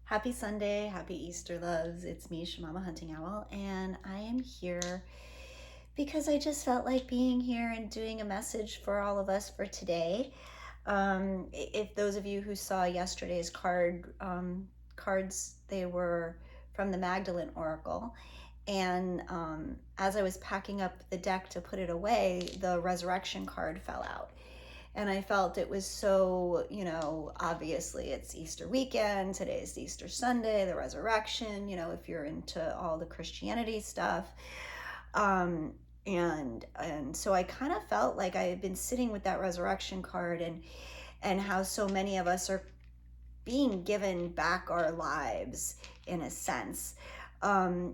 Happy Sunday, happy Easter loves. It's me, Shamama Hunting Owl, and I am here because I just felt like being here and doing a message for all of us for today. If those of you who saw yesterday's cards, they were from the Magdalene Oracle. And as I was packing up the deck to put it away, the Resurrection card fell out. And I felt it was so, obviously it's Easter weekend. Today's Easter Sunday, the resurrection, if you're into all the Christianity stuff. And so I kind of felt like I had been sitting with that resurrection card and how so many of us are being given back our lives in a sense.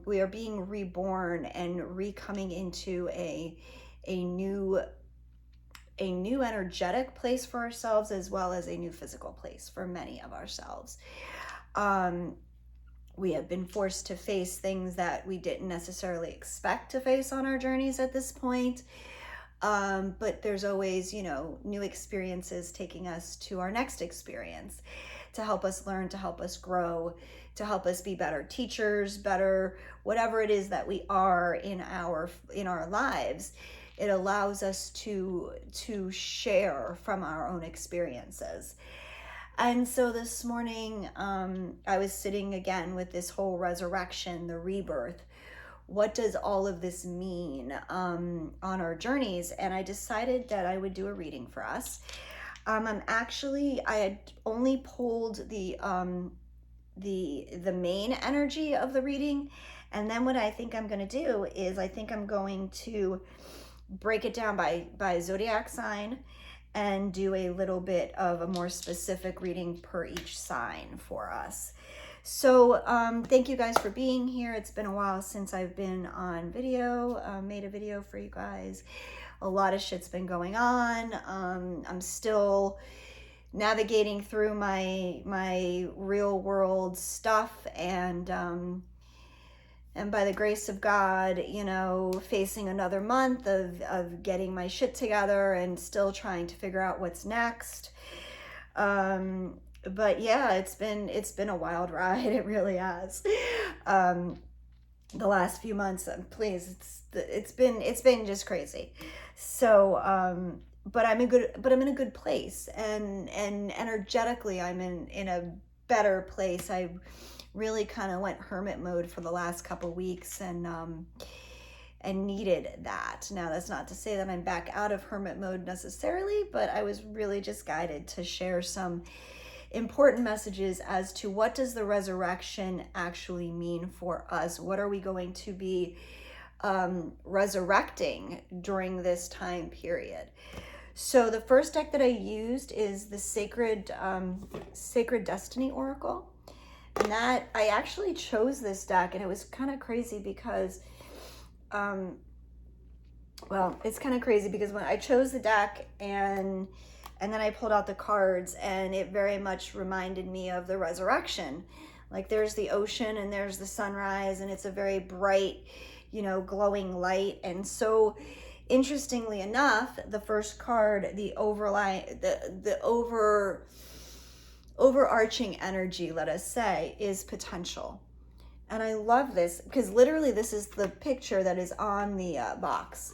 We are being reborn and re-coming into a new energetic place for ourselves, as well as a new physical place for many of ourselves. We have been forced to face things that we didn't necessarily expect to face on our journeys at this point. But there's always, new experiences taking us to our next experience to help us learn, to help us grow, to help us be better teachers, better whatever it is that we are in our lives. It allows us to share from our own experiences. And so this morning, I was sitting again with this whole resurrection, the rebirth. What does all of this mean on our journeys? And I decided that I would do a reading for us. I had only pulled the main energy of the reading, and then what I think I'm going to do is I think I'm going to break it down by zodiac sign and do a little bit of a more specific reading per each sign for us. So thank you guys for being here. It's been a while since I've been on video, made a video for you guys. A lot of shit's been going on. I'm still navigating through my real world stuff, and by the grace of God, facing another month of getting my shit together and still trying to figure out what's next. But yeah, it's been a wild ride. It really has. The last few months, please, it's been just crazy. So, but I'm in a good place, and energetically, I'm in a better place. I really kind of went hermit mode for the last couple weeks, and needed that. Now, that's not to say that I'm back out of hermit mode necessarily, but I was really just guided to share some important messages as to what does the resurrection actually mean for us. What are we going to be resurrecting during this time period? So the first deck that I used is the Sacred Destiny Oracle. And that I actually chose this deck, and it was kind of crazy because it's kind of crazy because when I chose the deck and then I pulled out the cards, and it very much reminded me of the resurrection. Like, there's the ocean and there's the sunrise, and it's a very bright, glowing light. And so interestingly enough, the first card, the overarching energy, let us say, is potential. And I love this because literally this is the picture that is on the box.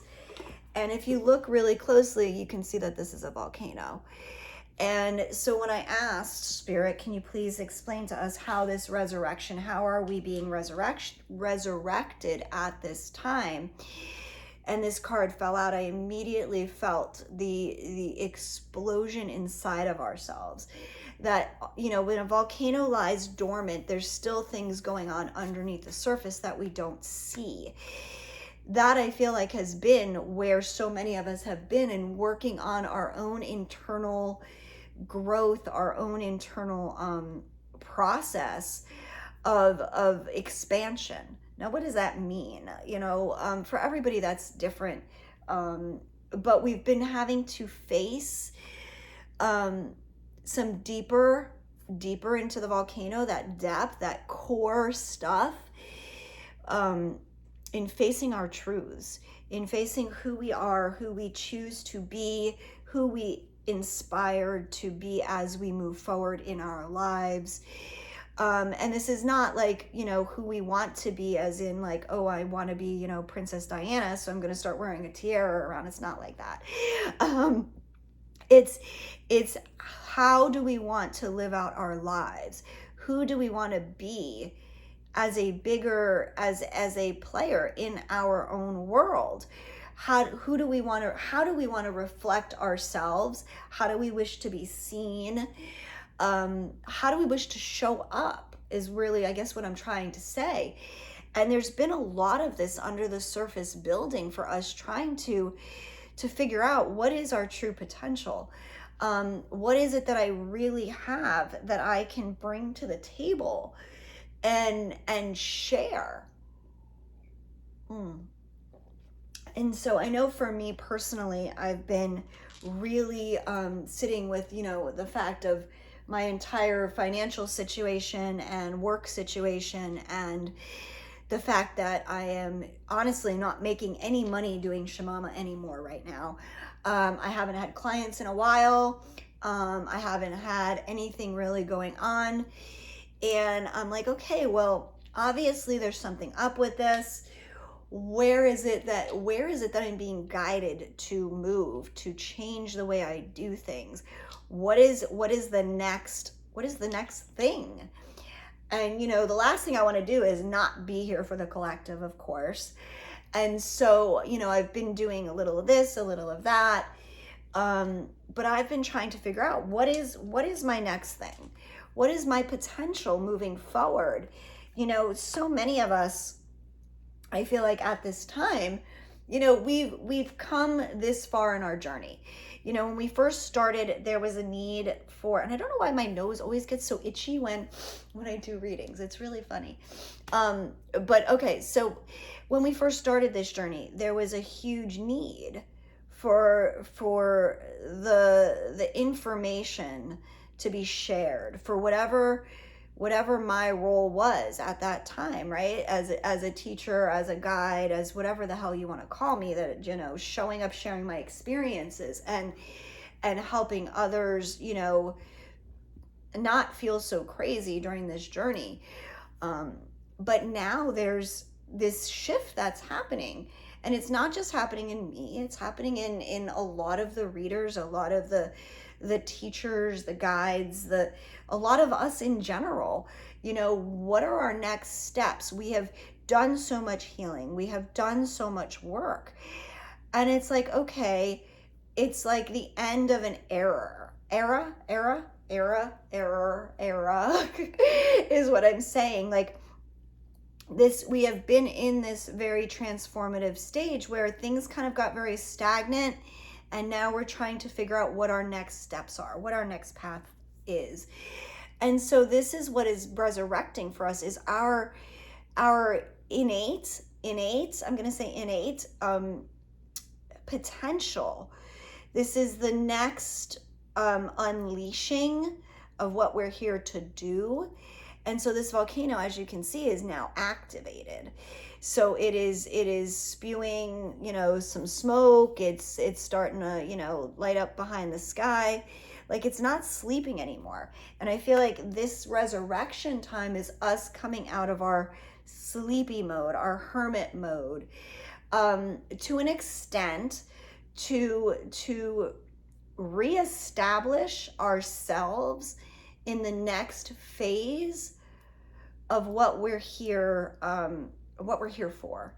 And if you look really closely, you can see that this is a volcano. And so when I asked Spirit, can you please explain to us how this resurrection, how are we being resurrected at this time? And this card fell out, I immediately felt the explosion inside of ourselves. That, when a volcano lies dormant, there's still things going on underneath the surface that we don't see. That, I feel like, has been where so many of us have been, in working on our own internal growth, our own internal process of expansion. Now, what does that mean? For everybody that's different. But we've been having to face some deeper into the volcano, that depth, that core stuff, in facing our truths, in facing who we are, who we choose to be, who we inspired to be as we move forward in our lives. And this is not like, you know, who we want to be, as in like, oh, I want to be, you know, Princess Diana, so I'm going to start wearing a tiara around. It's not like that. It's how do we want to live out our lives? Who do we want to be as a bigger, as a player in our own world? How do we want to reflect ourselves? How do we wish to be seen? How do we wish to show up is really, I guess, what I'm trying to say. And there's been a lot of this under the surface building for us, trying to figure out what is our true potential. What is it that I really have that I can bring to the table and share? And so I know for me personally, I've been really sitting with, you know, the fact of my entire financial situation and work situation, and the fact that I am honestly not making any money doing Shamama anymore right now. I haven't had clients in a while. I haven't had anything really going on. And I'm like, okay, well, obviously there's something up with this. Where is it that I'm being guided to move, to change the way I do things? What is the next thing? And, you know, the last thing I want to do is not be here for the collective, of course. And so, you know, I've been doing a little of this, a little of that. But I've been trying to figure out what is my next thing? What is my potential moving forward? You know, so many of us, I feel like at this time, you know, we've come this far in our journey. You know, when we first started, there was a need for, and I don't know why my nose always gets so itchy when I do readings. It's really funny. But okay, so when we first started this journey, there was a huge need for the information to be shared, for whatever my role was at that time, right? As a teacher, as a guide, as whatever the hell you want to call me, that, you know, showing up, sharing my experiences and helping others, you know, not feel so crazy during this journey. But now there's this shift that's happening, and it's not just happening in me, it's happening in a lot of the readers, a lot of the teachers, the guides, a lot of us in general. You know, what are our next steps? We have done so much healing. We have done so much work. And it's like, okay, it's like the end of an era is what I'm saying. Like this, we have been in this very transformative stage where things kind of got very stagnant. And now we're trying to figure out what our next steps are, what our next path is. And so this is what is resurrecting for us, is our innate, I'm going to say innate potential. This is the next unleashing of what we're here to do. And so this volcano, as you can see, is now activated. So it is spewing, you know, some smoke. It's starting to, you know, light up behind the sky. Like, it's not sleeping anymore. And I feel like this resurrection time is us coming out of our sleepy mode, our hermit mode, to an extent, to reestablish ourselves in the next phase of what we're here for.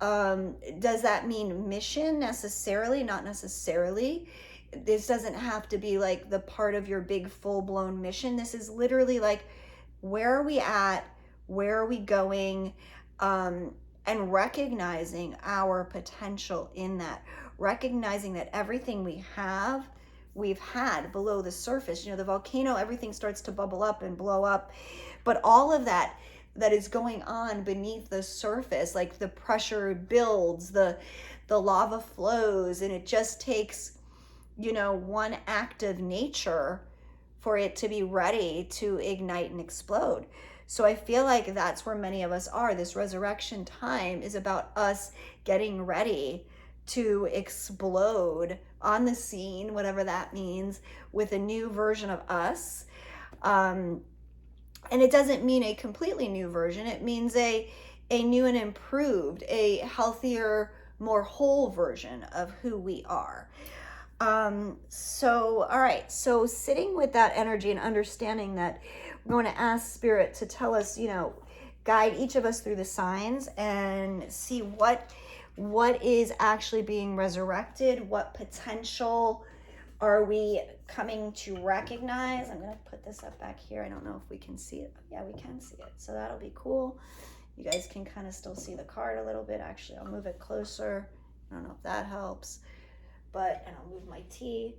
Does that mean mission necessarily? Not necessarily. This doesn't have to be like the part of your big full-blown mission. This is literally like, where are we at? Where are we going? And recognizing our potential in that. Recognizing that everything we've had below the surface. You know, the volcano, everything starts to bubble up and blow up. But all of that is going on beneath the surface, like the pressure builds, the lava flows, and it just takes, you know, one act of nature for it to be ready to ignite and explode. So I feel like that's where many of us are. This resurrection time is about us getting ready to explode on the scene, whatever that means, with a new version of us. And it doesn't mean a completely new version. It means a new and improved, a healthier, more whole version of who we are. So, all right. So sitting with that energy and understanding that we're going to ask Spirit to tell us, guide each of us through the signs and see what is actually being resurrected, what potential are we coming to recognize. I'm going to put this up back here. I don't know if we can see it. Yeah, we can see it. So that'll be cool. You guys can kind of still see the card a little bit. Actually, I'll move it closer. I don't know if that helps. And I'll move my tea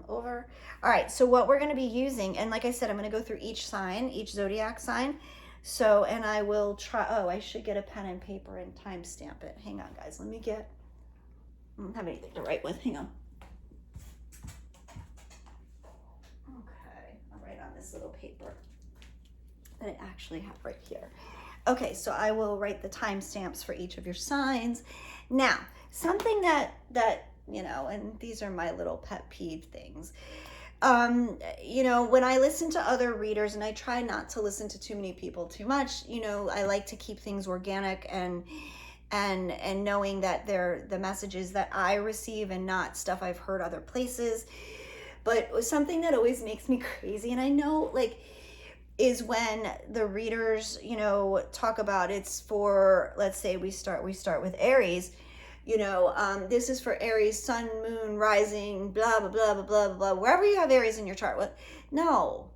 over. All right, so what we're going to be using, and like I said, I'm going to go through each sign, each zodiac sign. So, and I will try, I should get a pen and paper and timestamp it. Hang on, guys. I don't have anything to write with. Hang on. Okay, I'll write on this little paper that I actually have right here. Okay, so I will write the timestamps for each of your signs. Now, something that and these are my little pet peeve things. When I listen to other readers, and I try not to listen to too many people too much, I like to keep things organic and knowing that they're the messages that I receive and not stuff I've heard other places. But something that always makes me crazy, and I know is when the readers, talk about it's for, let's say we start with Aries. This is for Aries, sun, moon, rising, blah, blah, blah, blah, blah, blah, wherever you have Aries in your chart. No,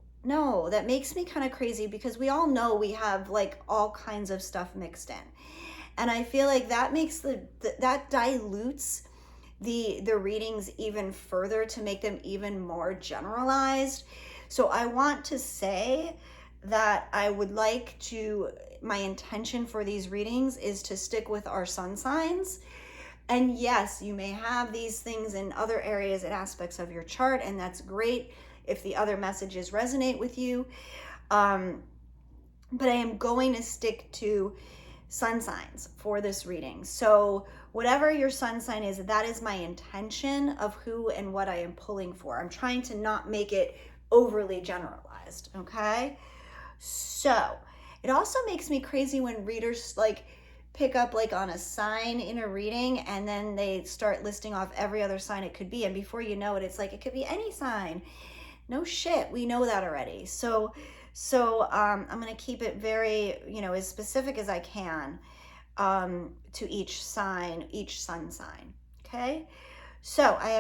that makes me kind of crazy because we all know we have all kinds of stuff mixed in. And I feel like that makes that dilutes the readings even further to make them even more generalized. So I want to say that I would like my intention for these readings is to stick with our sun signs. And yes, you may have these things in other areas and aspects of your chart, and that's great if the other messages resonate with you. But I am going to stick to sun signs for this reading. So whatever your sun sign is, that is my intention of who and what I am pulling for. I'm trying to not make it overly generalized, okay? So it also makes me crazy when readers pick up on a sign in a reading and then they start listing off every other sign it could be, and before you know it, it's it could be any sign. No shit, we know that already. So I'm going to keep it very as specific as I can to each sign, each sun sign. Okay, so I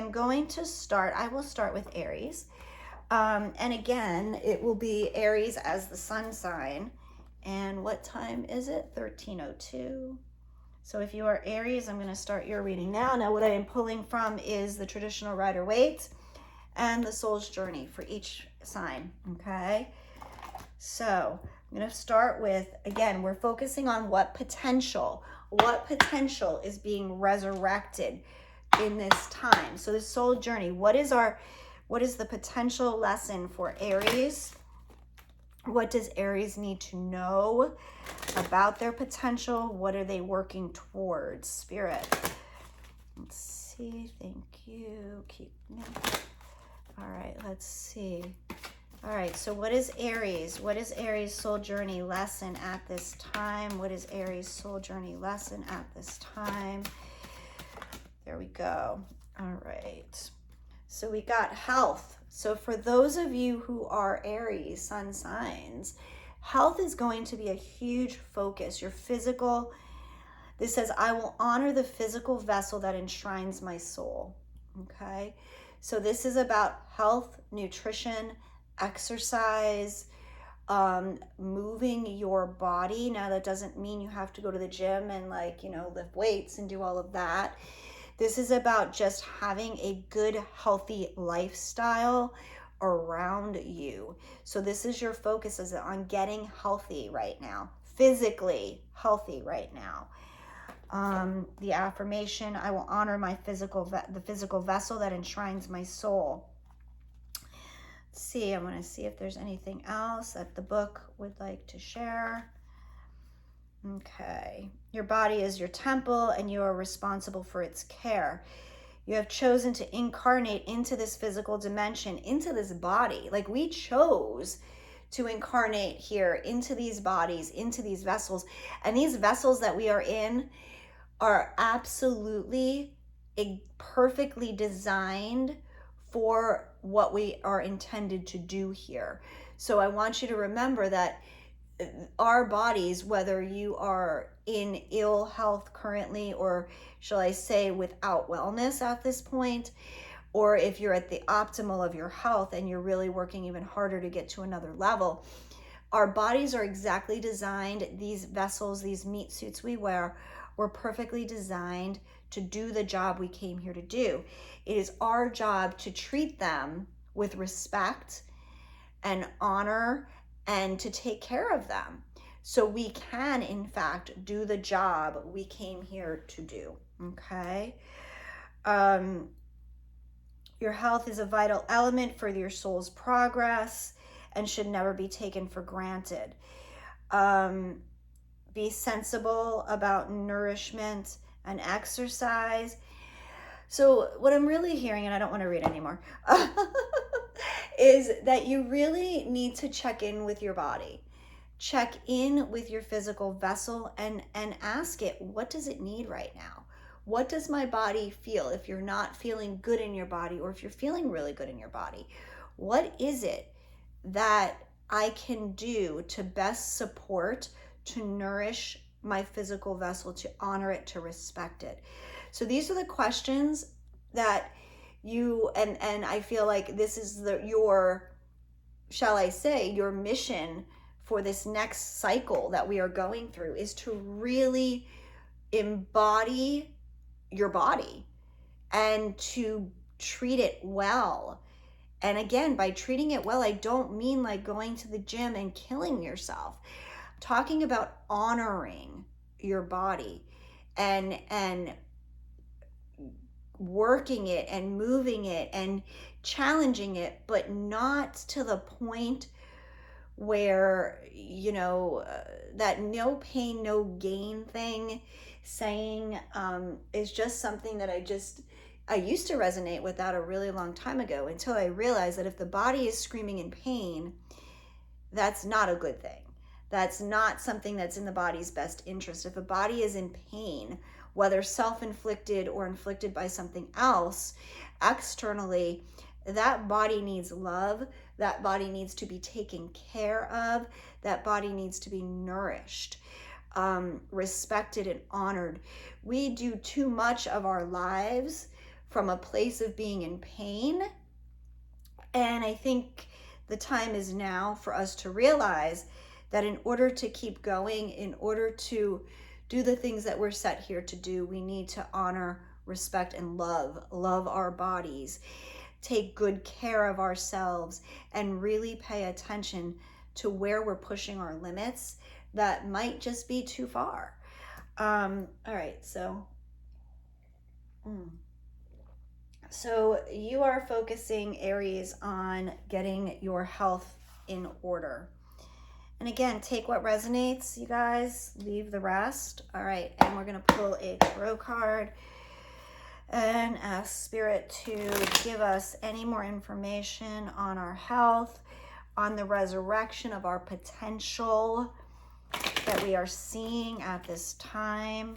will start with Aries, and again it will be Aries as the sun sign. And what time is it? 13:02. So if you are Aries, I'm going to start your reading now. Now what I am pulling from is the traditional Rider-Waite and the Soul's Journey for each sign, okay? So I'm going to start with, again, we're focusing on what potential is being resurrected in this time. So the Soul Journey, what is the potential lesson for Aries? What does Aries need to know about their potential? What are they working towards? Spirit. Let's see. Thank you. All right, let's see. All right, so what is Aries? What is Aries Soul Journey lesson at this time? What is Aries Soul Journey lesson at this time? There we go. All right. So we got health. So for those of you who are Aries sun signs, health is going to be a huge focus. Your physical, this says, I will honor the physical vessel that enshrines my soul. Okay. So this is about health, nutrition, exercise, moving your body. Now that doesn't mean you have to go to the gym and lift weights and do all of that. This is about just having a good, healthy lifestyle around you. So this is your focus is on getting healthy right now, physically healthy right now. The affirmation, I will honor my the physical vessel that enshrines my soul. Let's see, I'm going to see if there's anything else that the book would like to share. Okay, your body is your temple and you are responsible for its care. You have chosen to incarnate into this physical dimension, into this body. We chose to incarnate here into these bodies, into these vessels. And these vessels that we are in are absolutely perfectly designed for what we are intended to do here. So I want you to remember that our bodies, whether you are in ill health currently, or shall I say without wellness at this point, or if you're at the optimal of your health and you're really working even harder to get to another level, our bodies are exactly designed. These vessels, these meat suits we wear, were perfectly designed to do the job we came here to do. It is our job to treat them with respect and honor and to take care of them, so we can in fact do the job we came here to do. Okay. Your health is a vital element for your soul's progress and should never be taken for granted. Be sensible about nourishment and exercise. So what I'm really hearing, and I don't want to read anymore, is that you really need to check in with your body. Check in with your physical vessel and ask it, what does it need right now? What does my body feel? If you're not feeling good in your body, or if you're feeling really good in your body, what is it that I can do to best support, to nourish my physical vessel, to honor it, to respect it? So these are the questions that you, and I feel like this is your, shall I say, your mission for this next cycle that we are going through, is to really embody your body and to treat it well. And again, by treating it well, I don't mean like going to the gym and killing yourself. I'm talking about honoring your body and working it and moving it and challenging it, but not to the point where, that no pain, no gain thing saying is just something that I used to resonate with that a really long time ago, until I realized that if the body is screaming in pain, that's not a good thing. That's not something that's in the body's best interest. If a body is in pain, whether self-inflicted or inflicted by something else externally, that body needs love. That body needs to be taken care of. That body needs to be nourished, respected, and honored. We do too much of our lives from a place of being in pain. And I think the time is now for us to realize that in order to keep going, in order to do the things that we're set here to do, we need to honor, respect, and love our bodies, take good care of ourselves, and really pay attention to where we're pushing our limits that might just be too far. All right, so you are focusing, Aries, on getting your health in order. And again, take what resonates, you guys, leave the rest. All right, and we're going to pull a tarot card and ask Spirit to give us any more information on our health, on the resurrection of our potential that we are seeing at this time.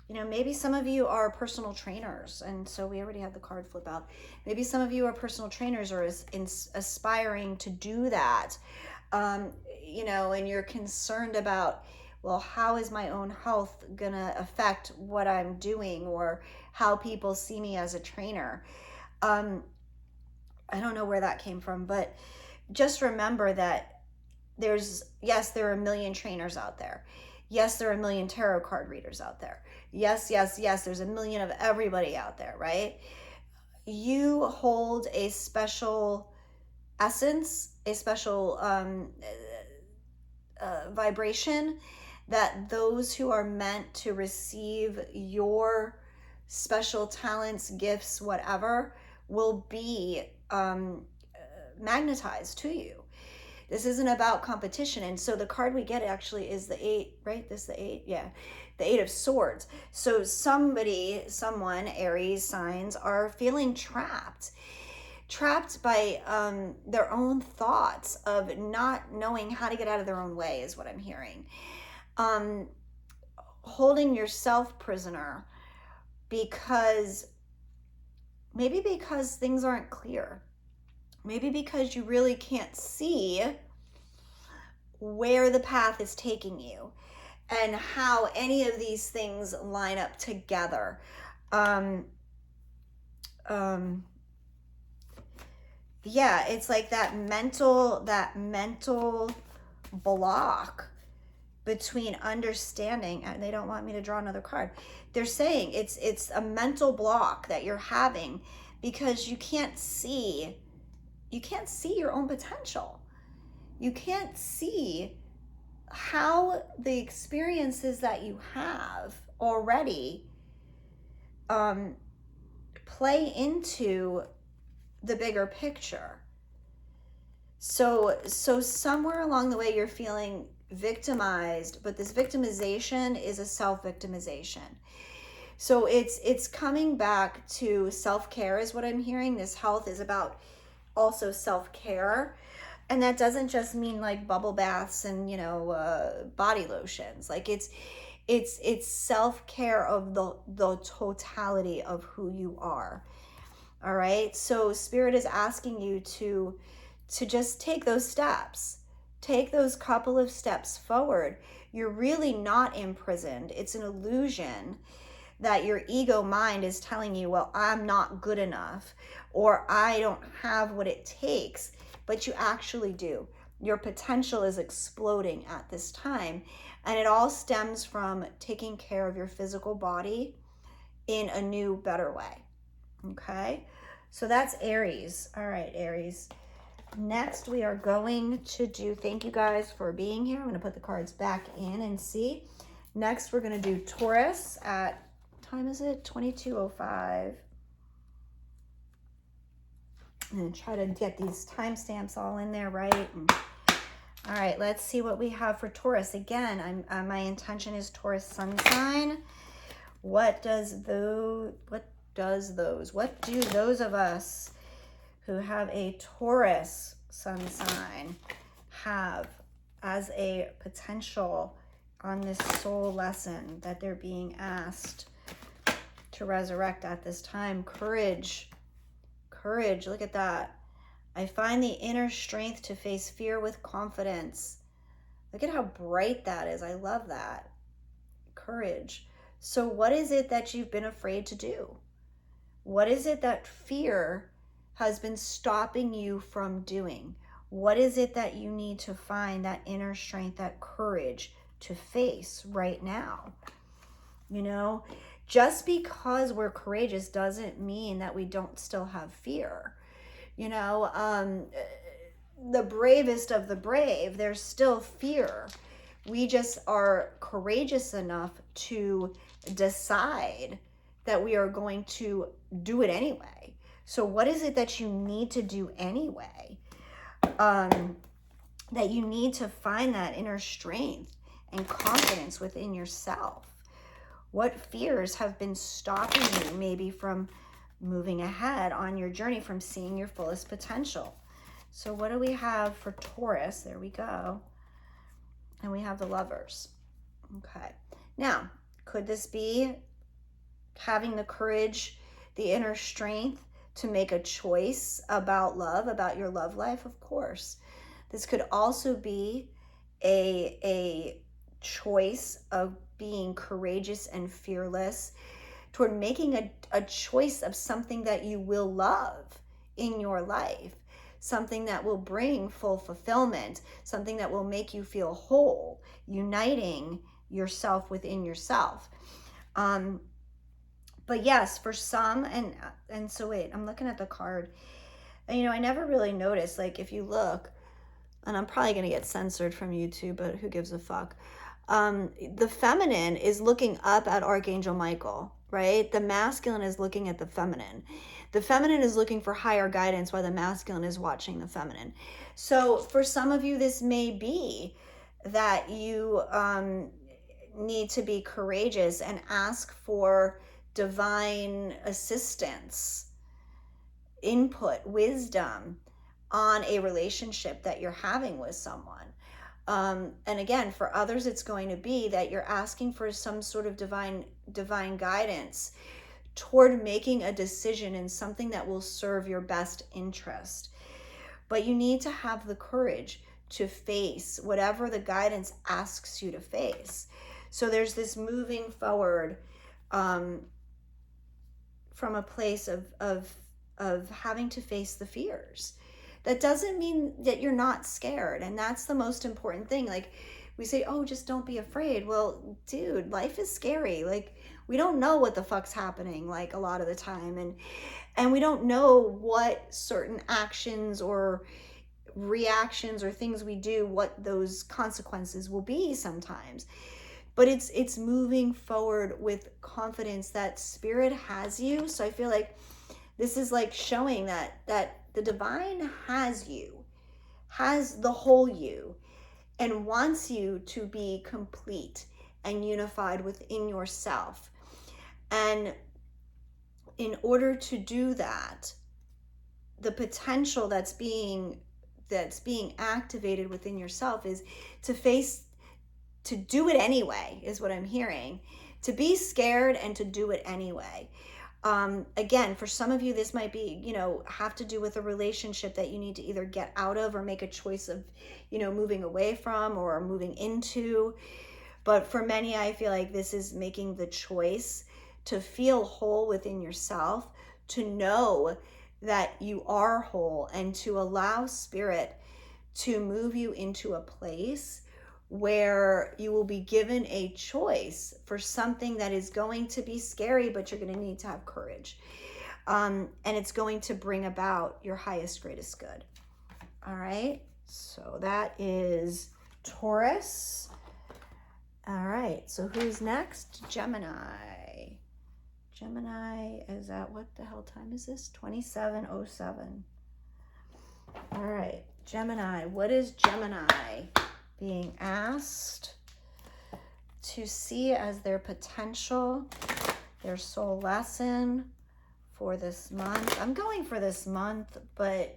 Maybe some of you are personal trainers, and so we already had the card flip out. Maybe some of you are personal trainers or aspiring to do that, and you're concerned about, well, how is my own health going to affect what I'm doing, or how people see me as a trainer? I don't know where that came from, but just remember that there are a million trainers out there. Yes, there are a million tarot card readers out there. Yes, there's a million of everybody out there, right? You hold a special essence, a special vibration that those who are meant to receive your special talents, gifts, whatever, will be magnetized to you. This isn't about competition. And so the card we get actually is the 8, right? This is the 8? Yeah. The 8 of Swords. So someone, Aries signs, are feeling trapped trapped by their own thoughts of not knowing how to get out of their own way is what I'm hearing. Holding yourself prisoner because things aren't clear. Maybe because you really can't see where the path is taking you and how any of these things line up together. Yeah, it's like that mental block between understanding, and they don't want me to draw another card. They're saying it's a mental block that you're having because you can't see your own potential. You can't see how the experiences that you have already play into the bigger picture. So somewhere along the way you're feeling victimized, but this victimization is a self-victimization. So it's coming back to self-care is what I'm hearing. This health is about also self-care. And that doesn't just mean like bubble baths and, body lotions. Like it's self-care of the totality of who you are. All right. So Spirit is asking you to just take those steps. Take those couple of steps forward. You're really not imprisoned. It's an illusion that your ego mind is telling you, well, I'm not good enough, or I don't have what it takes, but you actually do. Your potential is exploding at this time, and it all stems from taking care of your physical body in a new, better way. Okay, so that's Aries. All right, Aries. Next, we are going to do, thank you guys for being here. I'm going to put the cards back in and see. Next, we're going to do Taurus at, time is it? 22:05. I'm going to try to get these timestamps all in there, right? All right, let's see what we have for Taurus. Again, my intention is Taurus sun sign. What do those of us who have a Taurus sun sign have as a potential on this soul lesson that they're being asked to resurrect at this time? Courage, look at that. I find the inner strength to face fear with confidence. Look at how bright that is. I love that. Courage. So what is it that you've been afraid to do? What is it that fear has been stopping you from doing? What is it that you need to find that inner strength, that courage to face right now? Just because we're courageous doesn't mean that we don't still have fear. The bravest of the brave, there's still fear. We just are courageous enough to decide that we are going to do it anyway. So what is it that you need to do anyway? That you need to find that inner strength and confidence within yourself. What fears have been stopping you maybe from moving ahead on your journey, from seeing your fullest potential? So what do we have for Taurus? There we go. And we have the Lovers. Okay. Now, could this be having the courage, the inner strength to make a choice about love, about your love life? Of course. This could also be a choice of being courageous and fearless toward making a choice of something that you will love in your life, something that will bring full fulfillment, something that will make you feel whole, uniting yourself within yourself. But yes, for some, and so wait, I'm looking at the card, and I never really noticed, like if you look, and I'm probably going to get censored from YouTube, but who gives a fuck? The feminine is looking up at Archangel Michael, right? The masculine is looking at the feminine. The feminine is looking for higher guidance while the masculine is watching the feminine. So for some of you, this may be that you need to be courageous and ask for divine assistance input, wisdom on a relationship that you're having with someone. And again, for others, it's going to be that you're asking for some sort of divine guidance toward making a decision in something that will serve your best interest. But you need to have the courage to face whatever the guidance asks you to face. So there's this moving forward from a place of having to face the fears. That doesn't mean that you're not scared. And that's the most important thing. Like we say, oh, just don't be afraid. Well, dude, life is scary. Like we don't know what the fuck's happening like a lot of the time. And we don't know what certain actions or reactions or things we do, what those consequences will be sometimes. But it's moving forward with confidence that spirit has you. So I feel like this is like showing that the divine has you, has the whole you, and wants you to be complete and unified within yourself. And in order to do that, the potential that's being activated within yourself is to do it anyway, is what I'm hearing. To be scared and to do it anyway. Again, for some of you, this might be, have to do with a relationship that you need to either get out of or make a choice of, moving away from or moving into. But for many, I feel like this is making the choice to feel whole within yourself, to know that you are whole, and to allow spirit to move you into a place where you will be given a choice for something that is going to be scary, but you're going to need to have courage. And it's going to bring about your highest, greatest good. All right. So that is Taurus. All right. So who's next? Gemini. Gemini is at, what the hell time is this? 27:07. All right. Gemini. What is Gemini being asked to see as their potential, their soul lesson for this month? I'm going for this month, but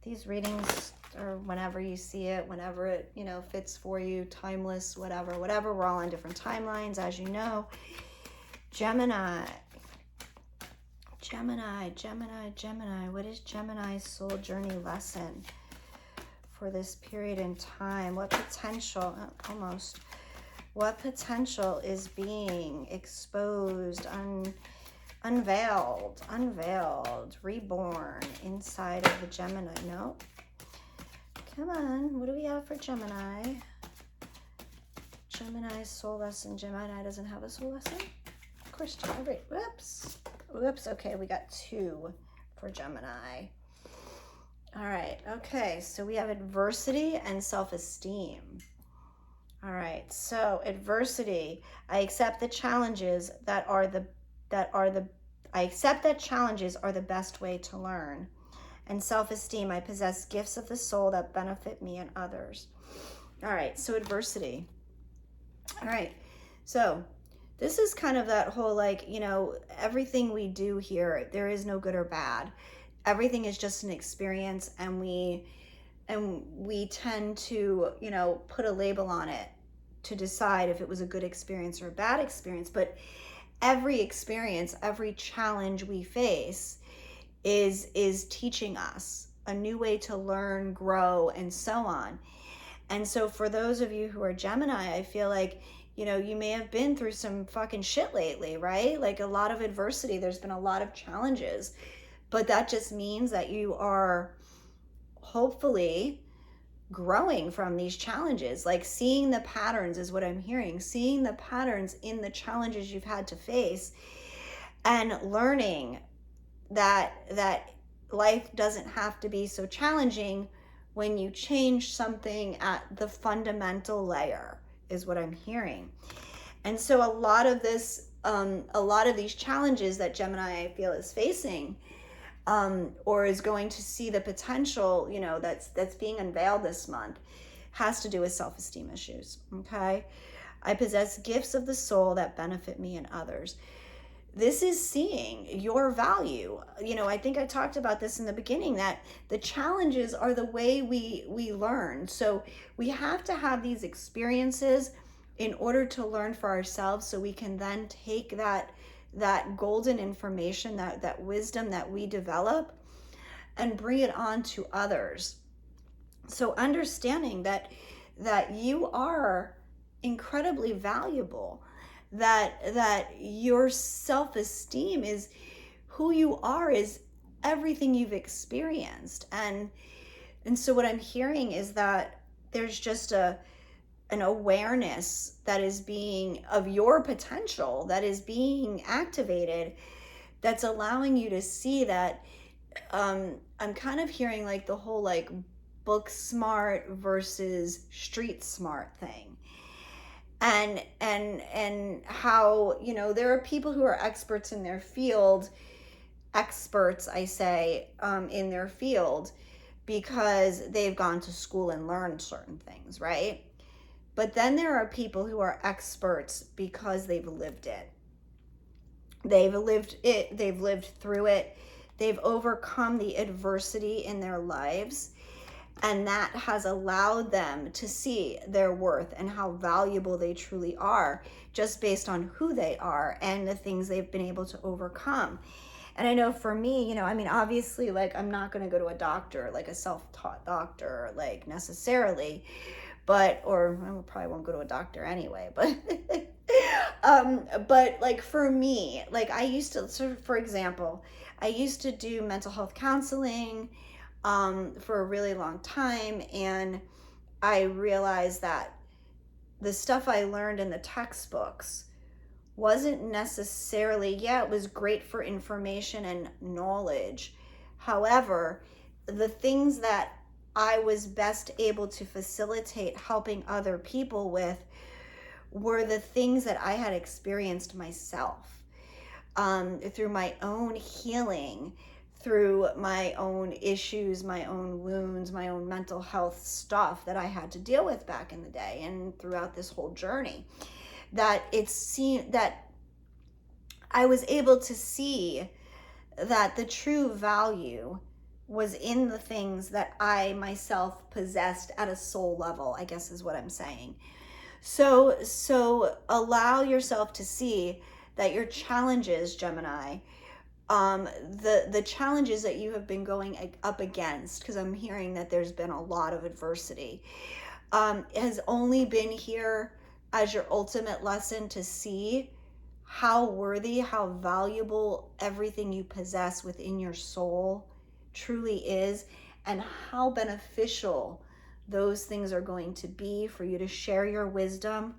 these readings are whenever you see it, whenever it fits for you, timeless, whatever. We're all on different timelines, as you know. Gemini. What is Gemini's soul journey lesson for this period in time? What potential, what potential is being exposed, unveiled, reborn inside of the Gemini? No. Come on, what do we have for Gemini? Gemini's soul lesson. Gemini doesn't have a soul lesson? Of course, Gemini. Whoops. Okay, we got 2 for Gemini. All right. Okay, so we have adversity and self-esteem. All right. So adversity. I accept that challenges are the best way to learn. And self-esteem. I possess gifts of the soul that benefit me and others. All right. So adversity. All right. So this is kind of that whole, everything we do here, there is no good or bad. Everything is just an experience, and we tend to, put a label on it to decide if it was a good experience or a bad experience. But every experience, every challenge we face is teaching us a new way to learn, grow, and so on. And so for those of you who are Gemini, I feel like, you may have been through some fucking shit lately, right? Like a lot of adversity. There's been a lot of challenges, but that just means that you are hopefully growing from these challenges. Like seeing the patterns is what I'm hearing. Seeing the patterns in the challenges you've had to face, and learning that life doesn't have to be so challenging when you change something at the fundamental layer, is what I'm hearing. And so a lot of these challenges that Gemini, I feel, is facing, or is going to see the potential, that's being unveiled this month, has to do with self-esteem issues. Okay. I possess gifts of the soul that benefit me and others. this is seeing your value. You know, I think I talked about this in the beginning, that the challenges are the way we learn. So we have to have these experiences in order to learn for ourselves, so we can then take that golden information, that wisdom that we develop, and bring it on to others. So understanding that you are incredibly valuable, that your self-esteem is who you are, is everything you've experienced. And so what I'm hearing is that there's just an awareness that is being, of your potential, that is being activated, that's allowing you to see that. I'm kind of hearing like the whole like book smart versus street smart thing. And how, you know, there are people who are experts in their field, experts, I say, in their field, because they've gone to school and learned certain things, right? But then there are people who are experts because they've lived it. They've lived it, they've lived through it, they've overcome the adversity in their lives, and that has allowed them to see their worth and how valuable they truly are, just based on who they are and the things they've been able to overcome. And I know for me, you know, I mean, obviously, like, I'm not going to go to a doctor, like a self-taught doctor, like, necessarily, or I probably won't go to a doctor anyway, but like, for me, like, I used to, so for example, I used to do mental health counseling for a really long time, and I realized that the stuff I learned in the textbooks wasn't necessarily, yeah, it was great for information and knowledge. However, the things that I was best able to facilitate helping other people with were the things that I had experienced myself, through my own healing, through my own issues, my own wounds, my own mental health stuff that I had to deal with back in the day and throughout this whole journey. That that I was able to see that the true value was in the things that I myself possessed at a soul level, I guess is what I'm saying. So allow yourself to see that your challenges, Gemini, the challenges that you have been going up against, because I'm hearing that there's been a lot of adversity, has only been here as your ultimate lesson to see how worthy, how valuable everything you possess within your soul truly is, and how beneficial those things are going to be for you to share your wisdom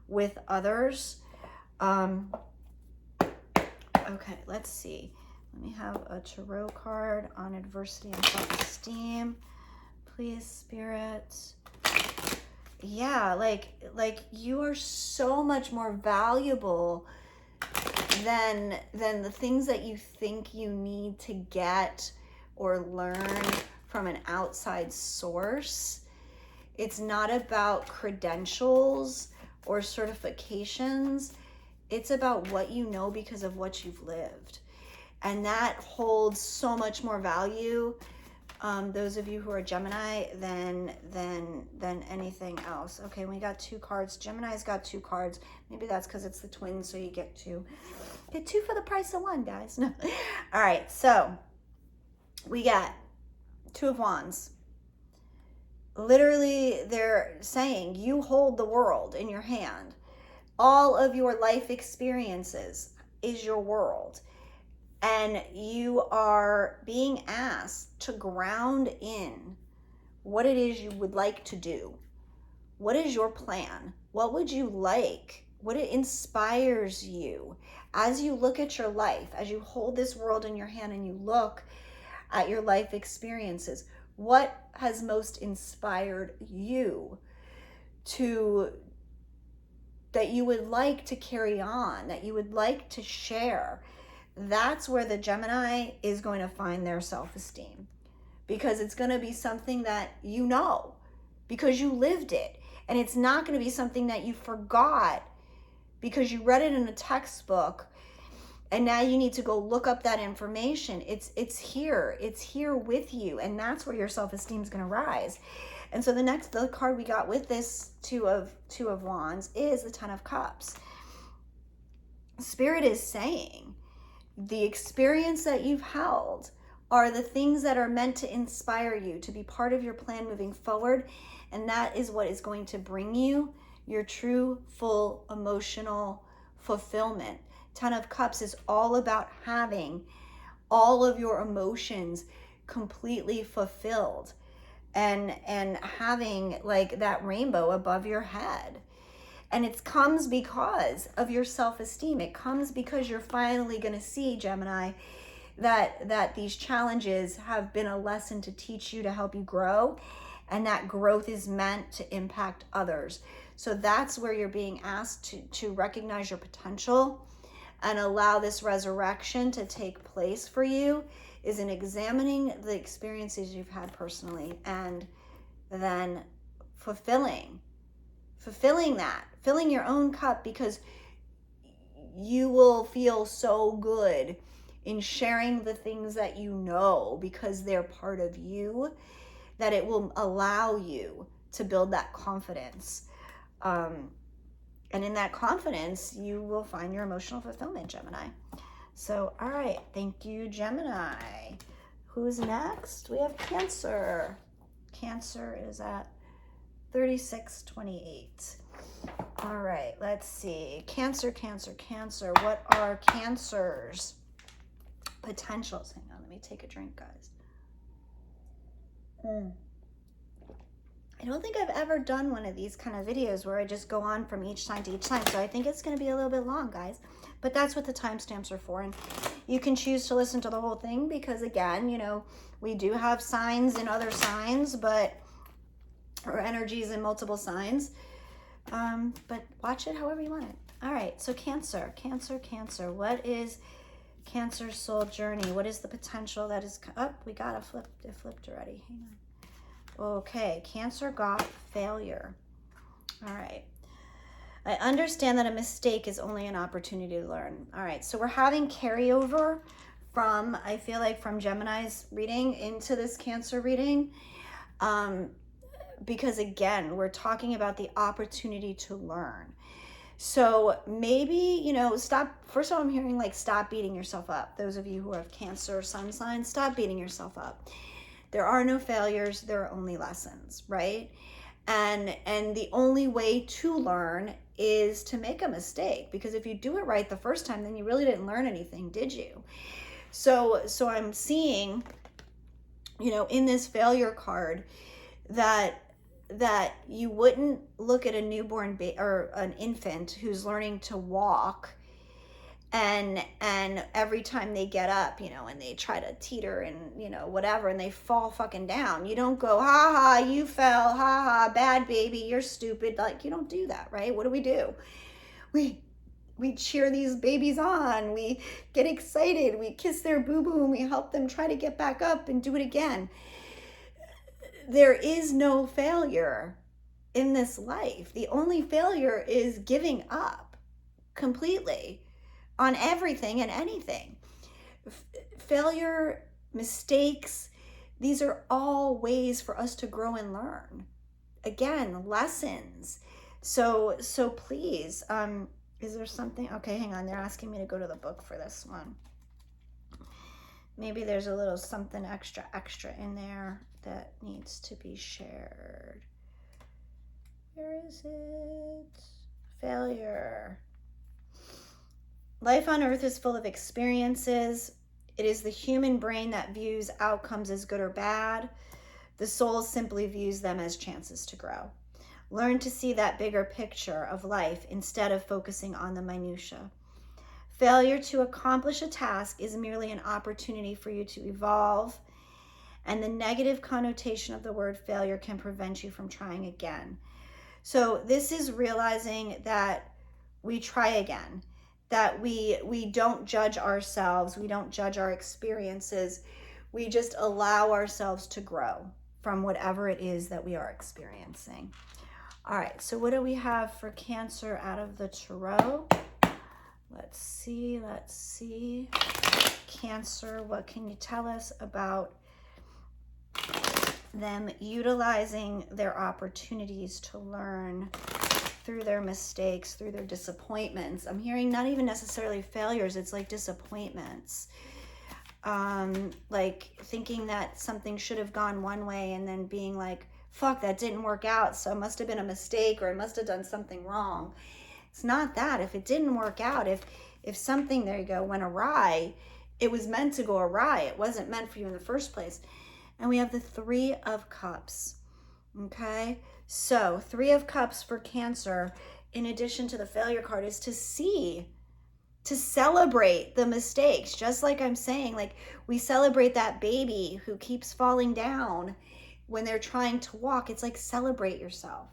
with others. Okay, let's see. Let me have a tarot card on adversity and self-esteem. Please, Spirit. Yeah, like you are so much more valuable than the things that you think you need to get or learn from an outside source. It's not about credentials or certifications. It's about what you know because of what you've lived. And that holds so much more value, those of you who are Gemini, than anything else. Okay, we got 2 cards. Gemini's got 2 cards. Maybe that's because it's the twins, so you get 2. Get 2 for the price of 1, guys. No. All right, so we got 2 of Wands. Literally, they're saying you hold the world in your hand. All of your life experiences is your world. And you are being asked to ground in what it is you would like to do. What is your plan? What would you like? What inspires you? As you look at your life, as you hold this world in your hand and you look at your life experiences, what has most inspired you that you would like to carry on, that you would like to share? That's where the Gemini is going to find their self-esteem, because it's going to be something that you know because you lived it. And it's not going to be something that you forgot because you read it in a textbook And now you need to go look up that information. It's here with you, and that's where your self-esteem is going to rise. And so the card we got with this two of wands is the 10 of cups. Spirit is saying the experience that you've held are the things that are meant to inspire you to be part of your plan moving forward, and that is what is going to bring you your true full emotional fulfillment. 10 of Cups is all about having all of your emotions completely fulfilled and having like that rainbow above your head. And it comes because of your self-esteem. It comes because you're finally going to see, Gemini, that these challenges have been a lesson to teach you, to help you grow, and that growth is meant to impact others. So that's where you're being asked to recognize your potential and allow this resurrection to take place for you, is in examining the experiences you've had personally and then fulfilling that, filling your own cup, because you will feel so good in sharing the things that you know, because they're part of you, that it will allow you to build that confidence. And in that confidence, you will find your emotional fulfillment, Gemini. So, all right. Thank you, Gemini. Who's next? We have Cancer. Cancer is at 3628. All right. Let's see. Cancer, Cancer, Cancer. What are Cancer's potentials? Hang on. Let me take a drink, guys. I don't think I've ever done one of these kind of videos where I just go on from each sign to each sign. So I think it's going to be a little bit long, guys. But that's what the timestamps are for. And you can choose to listen to the whole thing because, again, you know, we do have signs in other signs, or energies in multiple signs. But watch it however you want it. All right. So Cancer, Cancer, Cancer. What is Cancer's soul journey? What is the potential that is up? We got it flipped already. Hang on. Okay, Cancer got failure. All right. I understand that a mistake is only an opportunity to learn. All right, so we're having carryover from, I feel like, from Gemini's reading into this Cancer reading. Because, again, we're talking about the opportunity to learn. So maybe, you know, first of all, I'm hearing like stop beating yourself up. Those of you who have Cancer sun signs, stop beating yourself up. There are no failures, there are only lessons, right? And the only way to learn is to make a mistake, because if you do it right the first time, then you really didn't learn anything, did you? So I'm seeing, you know, in this failure card that you wouldn't look at a newborn or an infant who's learning to walk, and every time they get up, you know, and they try to teeter and, you know, whatever, and they fall fucking down, you don't go, ha ha, you fell, ha ha, bad baby, you're stupid. Like, you don't do that, right? What do? We cheer these babies on, we get excited, we kiss their boo-boo, and we help them try to get back up and do it again. There is no failure in this life. The only failure is giving up completely on everything and anything. Failure, mistakes, these are all ways for us to grow and learn. Again, lessons. So please, is there something? Okay, hang on. They're asking me to go to the book for this one. Maybe there's a little something extra in there that needs to be shared. Where is it? Failure. Life on Earth is full of experiences. It is the human brain that views outcomes as good or bad. The soul simply views them as chances to grow. Learn to see that bigger picture of life instead of focusing on the minutia. Failure to accomplish a task is merely an opportunity for you to evolve, and the negative connotation of the word failure can prevent you from trying again. So this is realizing that we try again, that we don't judge ourselves, we don't judge our experiences, we just allow ourselves to grow from whatever it is that we are experiencing. All right, so what do we have for Cancer out of the tarot? Let's see. Cancer, what can you tell us about them utilizing their opportunities to learn through their mistakes, through their disappointments? I'm hearing not even necessarily failures, it's like disappointments. Like thinking that something should have gone one way and then being like, fuck, that didn't work out, so it must have been a mistake, or I must have done something wrong. It's not that. If it didn't work out, if something, there you go, went awry, it was meant to go awry. It wasn't meant for you in the first place. And we have the Three of Cups. Okay? So, Three of Cups for Cancer, in addition to the failure card, is to celebrate the mistakes. Just like I'm saying, like we celebrate that baby who keeps falling down when they're trying to walk. It's like, celebrate yourself.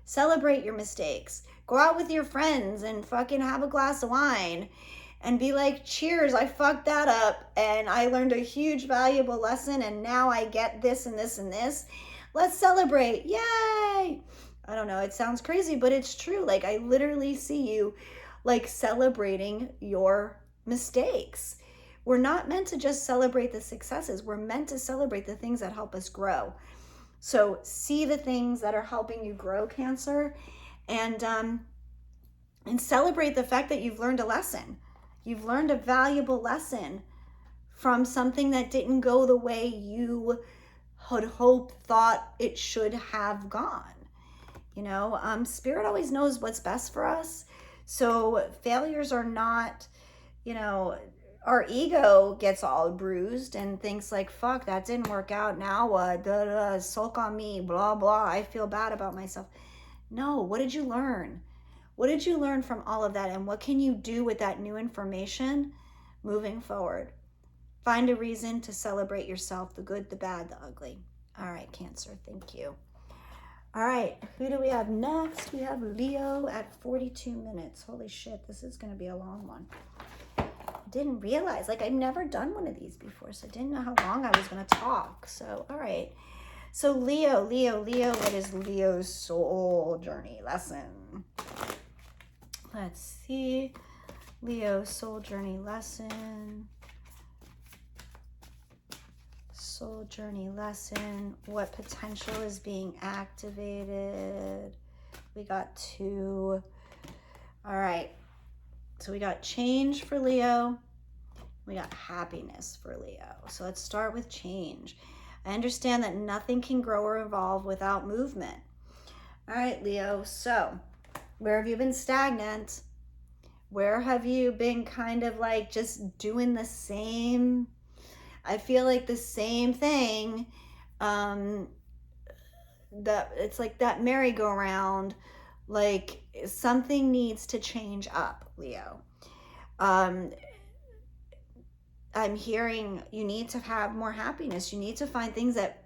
Celebrate your mistakes. Go out with your friends and fucking have a glass of wine and be like, cheers, I fucked that up and I learned a huge valuable lesson and now I get this and this and this. Let's celebrate. Yay! I don't know, it sounds crazy, but it's true. Like, I literally see you like celebrating your mistakes. We're not meant to just celebrate the successes. We're meant to celebrate the things that help us grow. So see the things that are helping you grow, Cancer, and celebrate the fact that you've learned a lesson. You've learned a valuable lesson from something that didn't go the way you had hoped, thought it should have gone. You know, Spirit always knows what's best for us. So failures are not, you know, our ego gets all bruised and thinks like, fuck, that didn't work out. Now what? Sulk on me, blah, blah. I feel bad about myself. No, what did you learn? What did you learn from all of that? And what can you do with that new information moving forward? Find a reason to celebrate yourself, the good, the bad, the ugly. All right, Cancer, thank you. All right, who do we have next? We have Leo at 42 minutes. Holy shit, this is going to be a long one. Didn't realize, like, I've never done one of these before, so I didn't know how long I was going to talk. So, all right. So, Leo, what is Leo's soul journey lesson? Let's see. Leo, soul journey lesson. Soul journey lesson. What potential is being activated? We got 2. All right. So we got change for Leo. We got happiness for Leo. So let's start with change. I understand that nothing can grow or evolve without movement. All right, Leo. So where have you been stagnant? Where have you been kind of like just doing the same? I feel like the same thing. That it's like that merry-go-round. Like something needs to change up, Leo. I'm hearing you need to have more happiness. You need to find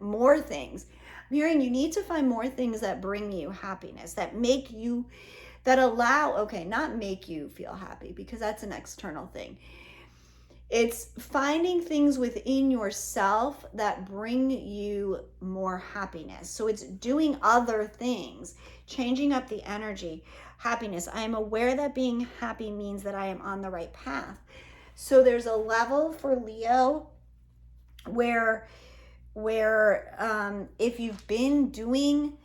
more things. I'm hearing you need to find more things that bring you happiness, that make you, that allow, okay, not make you feel happy because that's an external thing. It's finding things within yourself that bring you more happiness. So it's doing other things, changing up the energy, happiness. I am aware that being happy means that I am on the right path. So there's a level for Leo where if you've been doing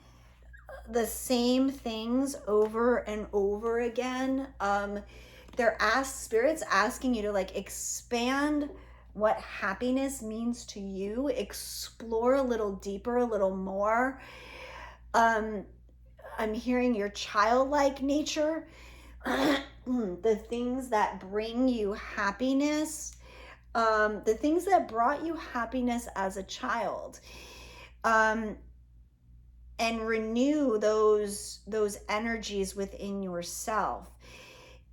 the same things over and over again, Spirit's asking you to like expand what happiness means to you, explore a little deeper, a little more. I'm hearing your childlike nature, the things that bring you happiness, the things that brought you happiness as a child, and renew those energies within yourself.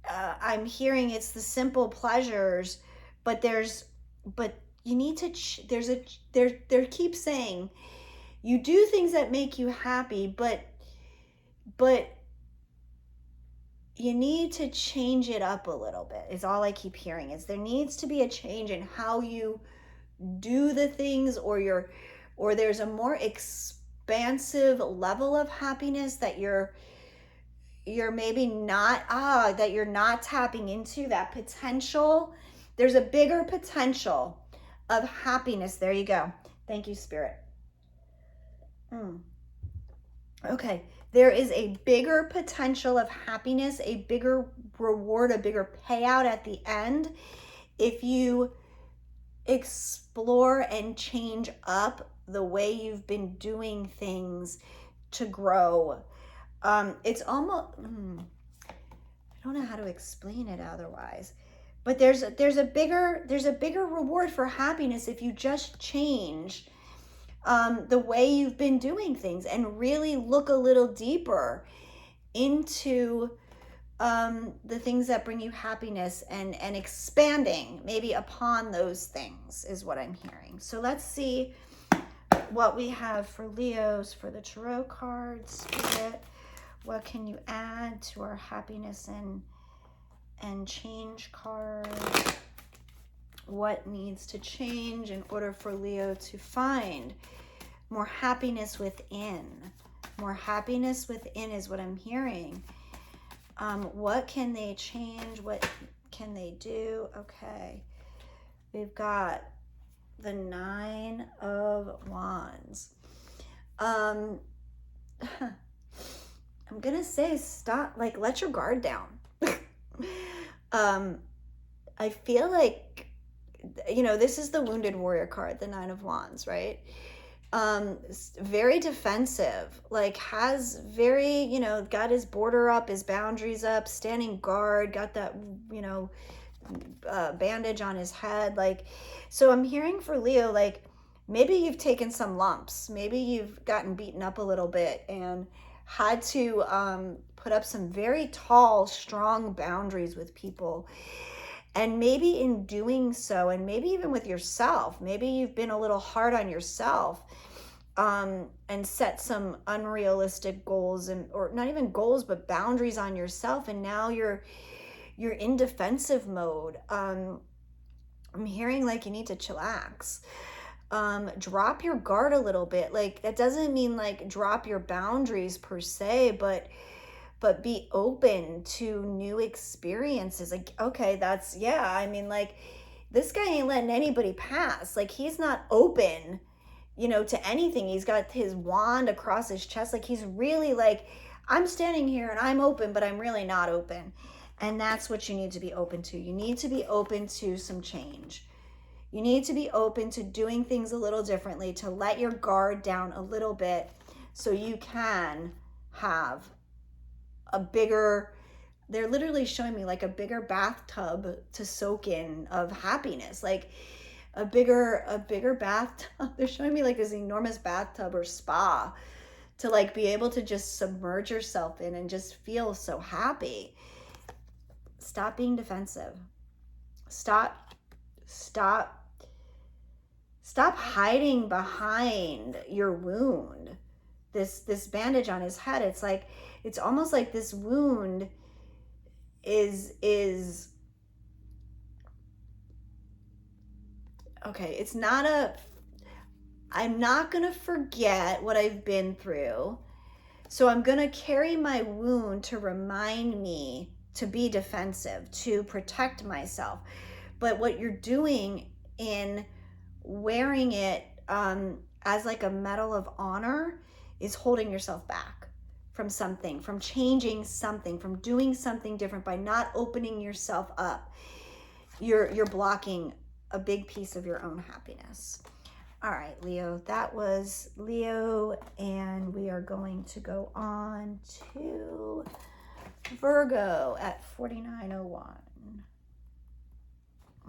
I'm hearing it's the simple pleasures, but you need to, there keeps saying you do things that make you happy, but you need to change it up a little bit is all I keep hearing. Is there needs to be a change in how you do the things, or there's a more expansive level of happiness that you're you're maybe not, that you're not tapping into that potential. There's a bigger potential of happiness. There you go. Thank you, Spirit. Okay. There is a bigger potential of happiness, a bigger reward, a bigger payout at the end if you explore and change up the way you've been doing things to grow. It's almost, I don't know how to explain it otherwise, but there's a bigger reward for happiness if you just change the way you've been doing things and really look a little deeper into the things that bring you happiness and expanding maybe upon those things is what I'm hearing. So let's see what we have for Leos for the tarot cards. Spirit, what can you add to our happiness and change card? What needs to change in order for Leo to find more happiness within? More happiness within is what I'm hearing. What can they change? What can they do? Okay. We've got the 9 of Wands. I'm going to say stop, like, let your guard down. I feel like, you know, this is the Wounded Warrior card, the 9 of Wands, right? Very defensive, like has very, you know, got his border up, his boundaries up, standing guard, got that, you know, bandage on his head. Like, so I'm hearing for Leo, like maybe you've taken some lumps, maybe you've gotten beaten up a little bit and had to put up some very tall, strong boundaries with people. And maybe in doing so, and maybe even with yourself, maybe you've been a little hard on yourself and set some unrealistic goals, and or not even goals, but boundaries on yourself. And now you're in defensive mode. I'm hearing like you need to chillax. Drop your guard a little bit. Like that doesn't mean like drop your boundaries per se, but be open to new experiences. Like, okay, that's, yeah, I mean, like, this guy ain't letting anybody pass. Like, he's not open, you know, to anything. He's got his wand across his chest. Like, he's really like, I'm standing here and I'm open, but I'm really not open. And that's what you need to be open to. You need to be open to some change. You need to be open to doing things a little differently, to let your guard down a little bit so you can have a bigger, they're literally showing me like a bigger bathtub to soak in of happiness, like a bigger bathtub. They're showing me like this enormous bathtub or spa to like be able to just submerge yourself in and just feel so happy. Stop being defensive. Stop hiding behind your wound. This bandage on his head, it's like, it's almost like this wound is okay, it's not I'm not gonna forget what I've been through, so I'm gonna carry my wound to remind me to be defensive, to protect myself. But what you're doing in wearing it as like a medal of honor is holding yourself back from something, from changing something, from doing something different. By not opening yourself up, you're blocking a big piece of your own happiness. All right, Leo, that was Leo, and we are going to go on to Virgo at 4901.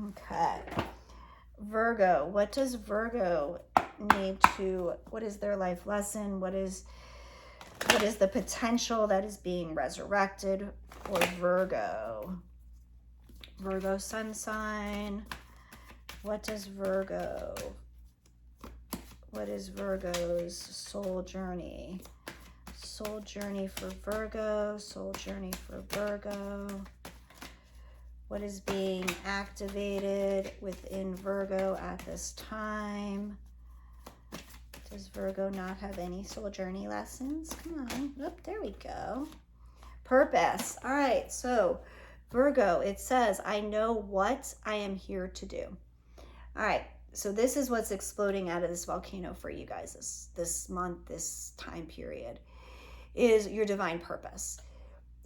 Okay, Virgo, what does Virgo need to, what is their life lesson? What is the potential that is being resurrected for Virgo? Virgo sun sign. What is Virgo? What is Virgo's soul journey? Soul journey for Virgo. Soul journey for Virgo. What is being activated within Virgo at this time? Does Virgo not have any soul journey lessons? Come on. Oh, there we go. Purpose. All right, so Virgo, it says, I know what I am here to do. All right, so this is what's exploding out of this volcano for you guys this month, this time period, is your divine purpose.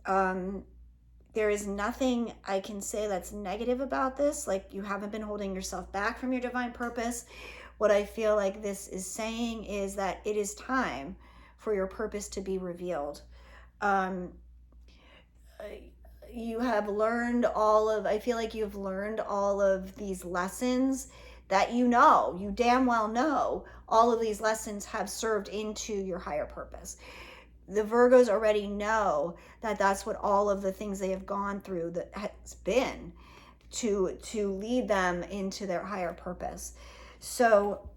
There is nothing I can say that's negative about this. Like, you haven't been holding yourself back from your divine purpose. What I feel like this is saying is that it is time for your purpose to be revealed. You have learned I feel like you've learned all of these lessons that you damn well know all of these lessons have served into your higher purpose. The Virgos already know that that's what all of the things they have gone through that has been to lead them into their higher purpose. So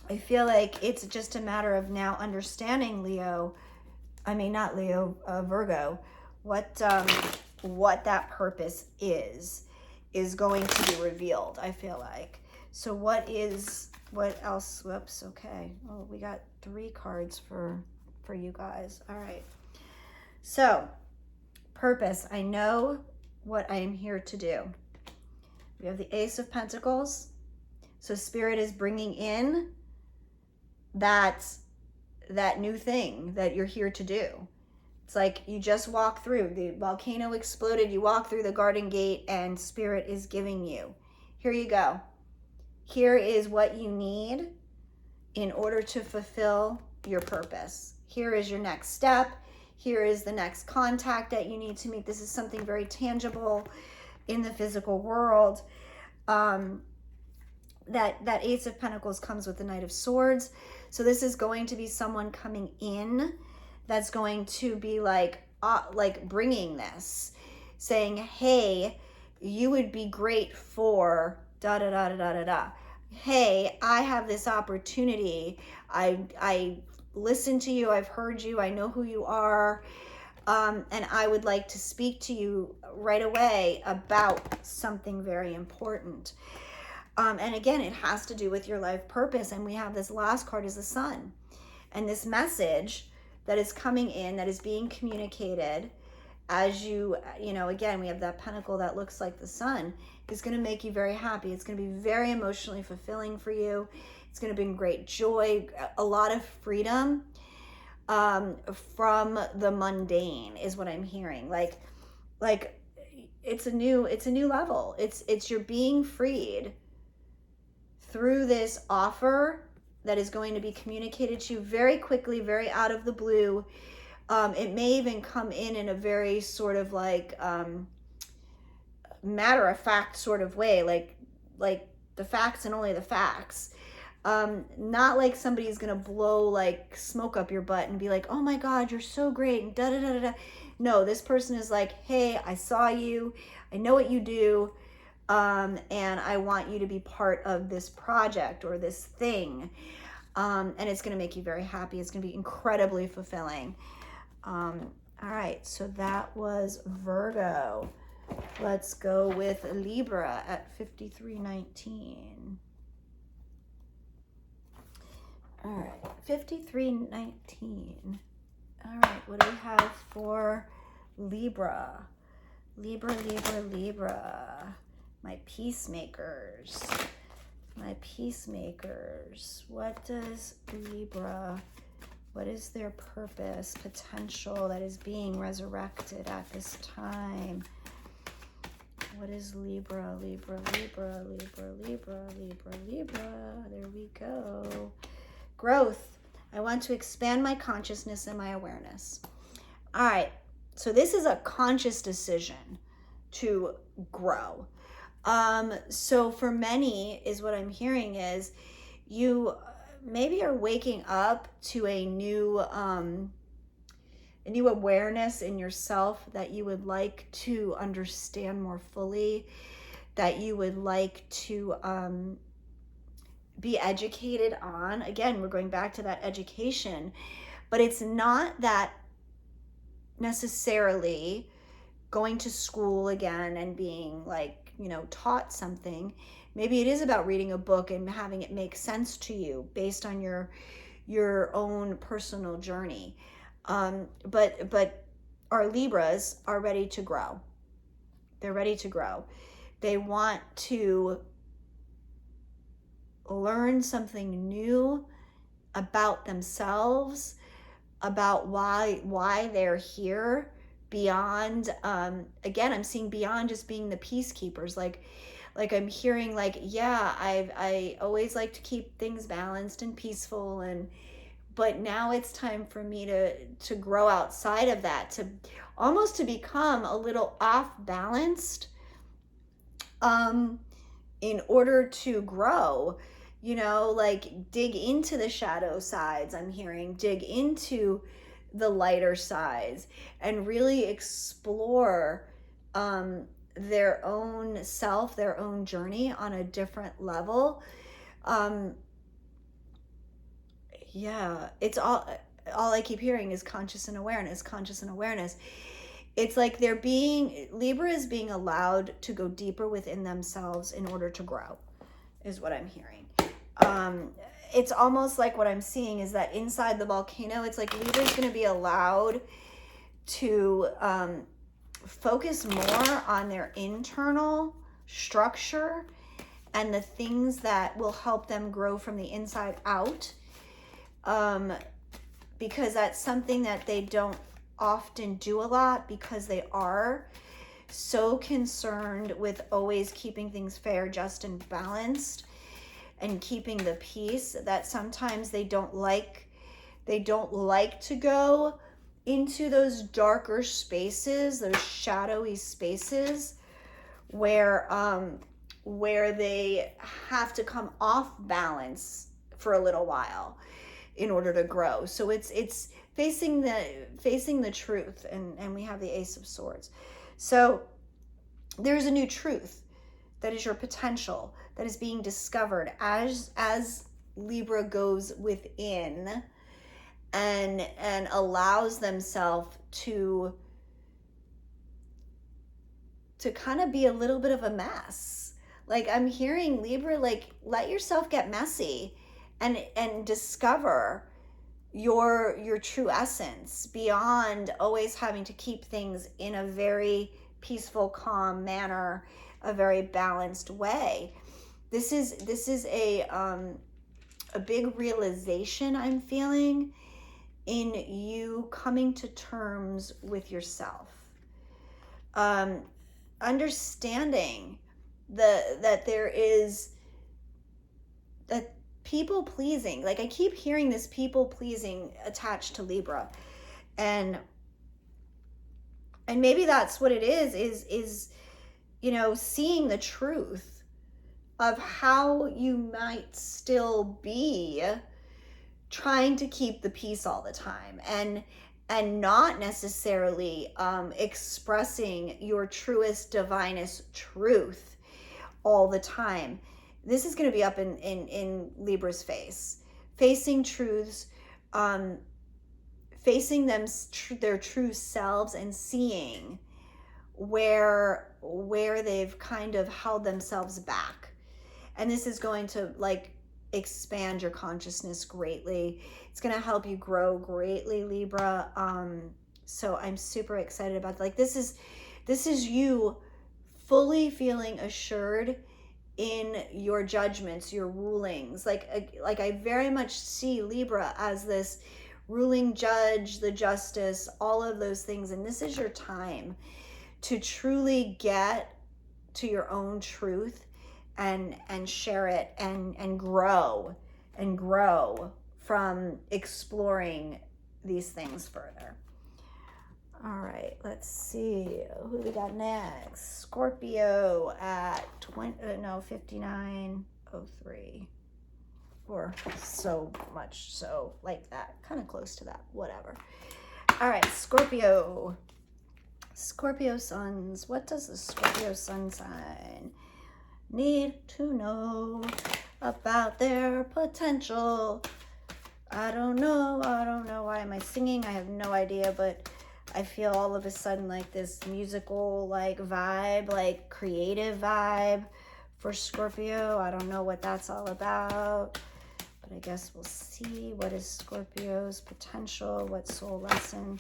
I feel like it's just a matter of now understanding Virgo, what that purpose is going to be revealed, I feel like. So what else? Whoops, okay. Oh, we got 3 cards for you guys. All right. So, purpose. I know what I am here to do. We have the Ace of Pentacles. So Spirit is bringing in that new thing that you're here to do. It's like you just walk through. The volcano exploded. You walk through the garden gate and Spirit is giving you. Here you go. Here is what you need in order to fulfill your purpose. Here is your next step. Here is the next contact that you need to make. This is something very tangible in the physical world. That Ace of Pentacles comes with the Knight of Swords. So this is going to be someone coming in that's going to be like bringing this, saying, hey, you would be great for da da da da da da da. Hey, I have this opportunity. I listened to you. I've heard you. I know who you are. And I would like to speak to you right away about something very important. And again, it has to do with your life purpose. And we have this last card is the Sun. And this message that is coming in, that is being communicated as again, we have that pentacle that looks like the sun, is going to make you very happy. It's going to be very emotionally fulfilling for you. It's going to bring great joy, a lot of freedom from the mundane is what I'm hearing. Like it's a new level. It's you're being freed through this offer that is going to be communicated to you very quickly, very out of the blue. It may even come in a very sort of like matter of fact sort of way, like the facts and only the facts. Not like somebody's gonna blow like smoke up your butt and be like, oh my God, you're so great, and da da da da da. No, this person is like, hey, I saw you, I know what you do, and I want you to be part of this project or this thing. And it's gonna make you very happy. It's gonna be incredibly fulfilling. All right, so that was Virgo. Let's go with Libra at 5319. All right, 5319. All right, what do we have for Libra? Libra. My peacemakers. What does Libra, what is their purpose, potential that is being resurrected at this time? What is Libra? There we go. Growth. I want to expand my consciousness and my awareness. All right. So this is a conscious decision to grow. So for many is what I'm hearing is you maybe are waking up to a new awareness in yourself that you would like to understand more fully, that you would like to be educated on. Again, we're going back to that education, but it's not that necessarily going to school again and being like, taught something. Maybe it is about reading a book and having it make sense to you based on your own personal journey. But our Libras are ready to grow. They're ready to grow. They want to learn something new about themselves, about why they're here, beyond again, I'm seeing beyond just being the peacekeepers. Like I'm hearing like, yeah, I always like to keep things balanced and peaceful, but now it's time for me to grow outside of that, to almost to become a little off balanced in order to grow, like dig into the shadow sides. I'm hearing dig into the lighter sides and really explore their own self, their own journey on a different level. Yeah, it's all I keep hearing is conscious and awareness, conscious and awareness. It's like Libra is being allowed to go deeper within themselves in order to grow, is what I'm hearing. It's almost like what I'm seeing is that inside the volcano, it's like Libra is going to be allowed to focus more on their internal structure and the things that will help them grow from the inside out. Because that's something that they don't often do a lot, because they are so concerned with always keeping things fair, just, and balanced, and keeping the peace, that sometimes they don't like to go into those darker spaces, those shadowy spaces where they have to come off balance for a little while in order to grow. So it's facing the truth, and we have the Ace of Swords. So there's a new truth that is your potential that is being discovered as Libra goes within and allows themselves to kind of be a little bit of a mess. Like I'm hearing Libra, like, let yourself get messy and discover your true essence beyond always having to keep things in a very peaceful, calm manner, a very balanced way. This is a big realization I'm feeling in you coming to terms with yourself. Understanding that there is that people pleasing, like I keep hearing this people pleasing attached to Libra, and maybe that's what it is seeing the truth of how you might still be trying to keep the peace all the time and not necessarily expressing your truest, divinest truth all the time. This is going to be up in Libra's face, facing truths, facing them, their true selves, and seeing where they've kind of held themselves back. And this is going to like expand your consciousness greatly. It's going to help you grow greatly, Libra. So I'm super excited about this is you fully feeling assured in your judgments, your rulings. Like I very much see Libra as this ruling judge, the justice, all of those things. And this is your time to truly get to your own truth and share it and grow from exploring these things further. All right, let's see who we got next. Scorpio at 5903, or so much so, like that, kind of close to that, whatever. All right, Scorpio suns. What does the Scorpio sun sign need to know about their potential? I don't know why am I singing. I have no idea, but I feel all of a sudden like this musical like vibe, like creative vibe for Scorpio. I don't know what that's all about, but I guess we'll see. What is Scorpio's potential? What soul lesson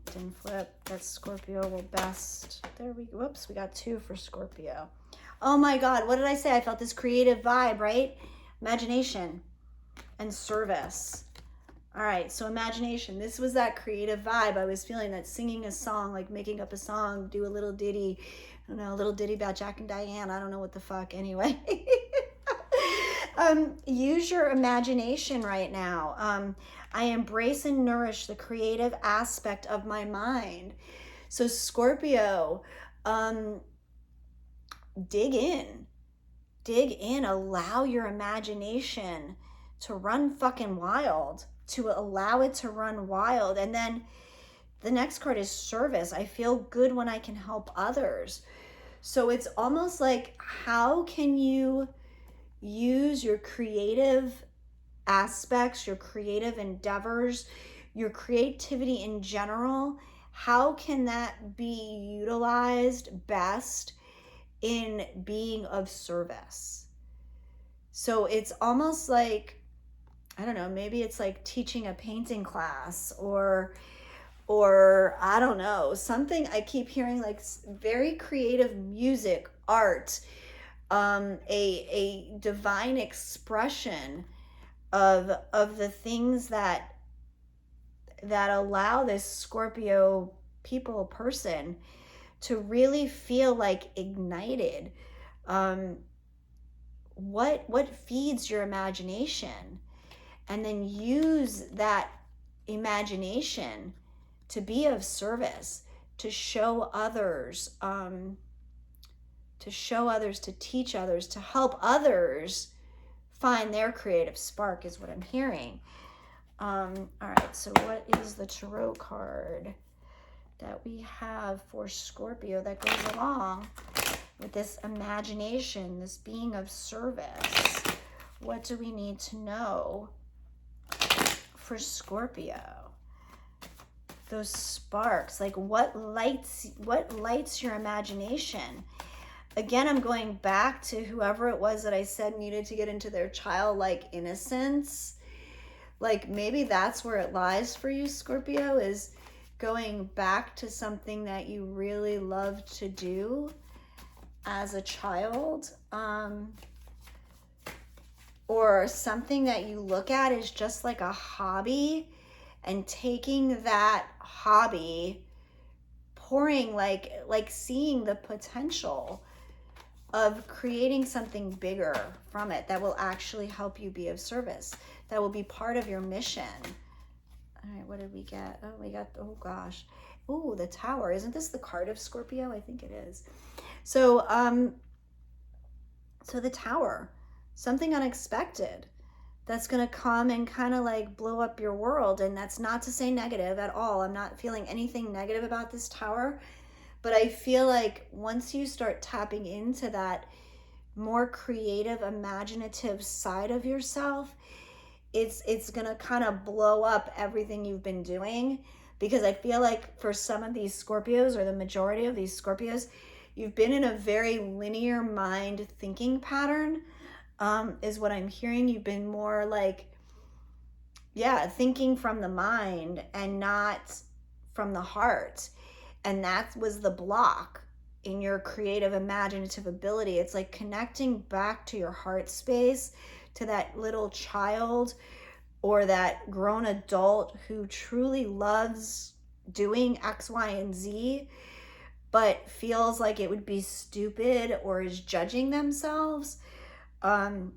Didn't flip. That's Scorpio will best. There we go. Whoops, we got 2 for Scorpio. Oh my God, what did I say? I felt this creative vibe, right? Imagination and service. All right, so imagination. This was that creative vibe. I was feeling that singing a song, like making up a song, do a little ditty. I don't know, a little ditty about Jack and Diane. I don't know what the fuck. Anyway. Use your imagination right now. I embrace and nourish the creative aspect of my mind. So Scorpio, dig in, allow your imagination to run fucking wild, to allow it to run wild. And then the next card is service. I feel good when I can help others. So it's almost like, how can you use your creative aspects, your creative endeavors, your creativity in general? How can that be utilized best in being of service? So it's almost like, I don't know, maybe it's like teaching a painting class, or I don't know, something. I keep hearing like very creative music, art, a divine expression of the things that allow this Scorpio person to really feel like ignited. What feeds your imagination? And then use that imagination to be of service, to show others, to teach others, to help others find their creative spark, is what I'm hearing. All right, so what is the tarot card that we have for Scorpio that goes along with this imagination, this being of service? What do we need to know for Scorpio? Those sparks, like what lights your imagination? Again, I'm going back to whoever it was that I said needed to get into their childlike innocence. Like maybe that's where it lies for you, Scorpio, is going back to something that you really loved to do as a child, or something that you look at as just like a hobby, and taking that hobby, pouring like seeing the potential of creating something bigger from it that will actually help you be of service, that will be part of your mission. All right, what did we get? Oh, we got, oh gosh. Oh, the Tower. Isn't this the card of Scorpio? I think it is. So, so the Tower, something unexpected that's going to come and kind of like blow up your world. And that's not to say negative at all. I'm not feeling anything negative about this Tower, but I feel like once you start tapping into that more creative, imaginative side of yourself, it's going to kind of blow up everything you've been doing. Because I feel like for some of these Scorpios, or the majority of these Scorpios, you've been in a very linear mind thinking pattern, is what I'm hearing. You've been more like, yeah, thinking from the mind and not from the heart. And that was the block in your creative, imaginative ability. It's like connecting back to your heart space, to that little child or that grown adult who truly loves doing X, Y, and Z, but feels like it would be stupid or is judging themselves, from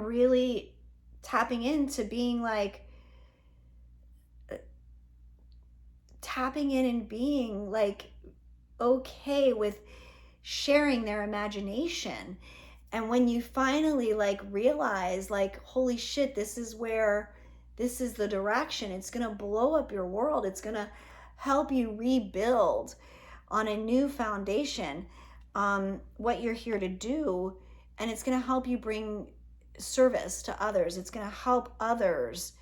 really tapping into being like, tapping in and being like okay with sharing their imagination. And when you finally like realize like, holy shit, this is the direction, it's going to blow up your world. It's going to help you rebuild on a new foundation, what you're here to do. And it's going to help you bring service to others. It's going to help others.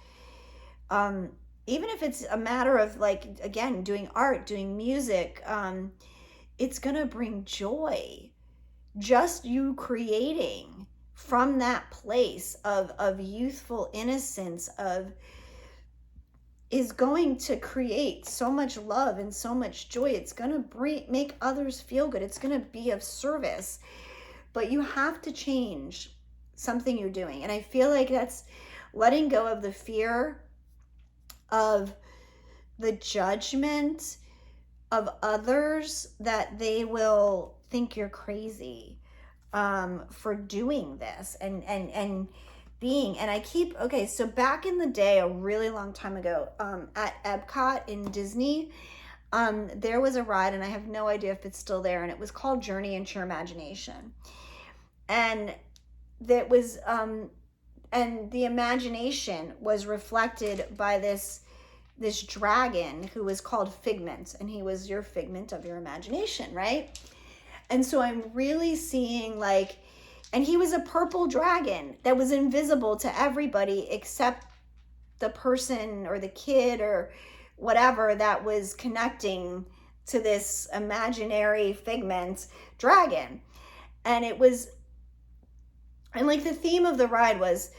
Even if it's a matter of like, again, doing art, doing music, it's going to bring joy. Just you creating from that place of youthful innocence, of is going to create so much love and so much joy. It's going to make others feel good. It's going to be of service. But you have to change something you're doing. And I feel like that's letting go of the fear of the judgment of others, that they will think you're crazy for doing this and being. And I keep, okay, so back in the day, a really long time ago, at Epcot in Disney, there was a ride, and I have no idea if it's still there, and it was called Journey into Your Imagination. And that was and the imagination was reflected by this dragon who was called Figment, and he was your figment of your imagination, right? And so I'm really seeing like, and he was a purple dragon that was invisible to everybody except the person or the kid or whatever that was connecting to this imaginary Figment dragon. And it was, and like the theme of the ride was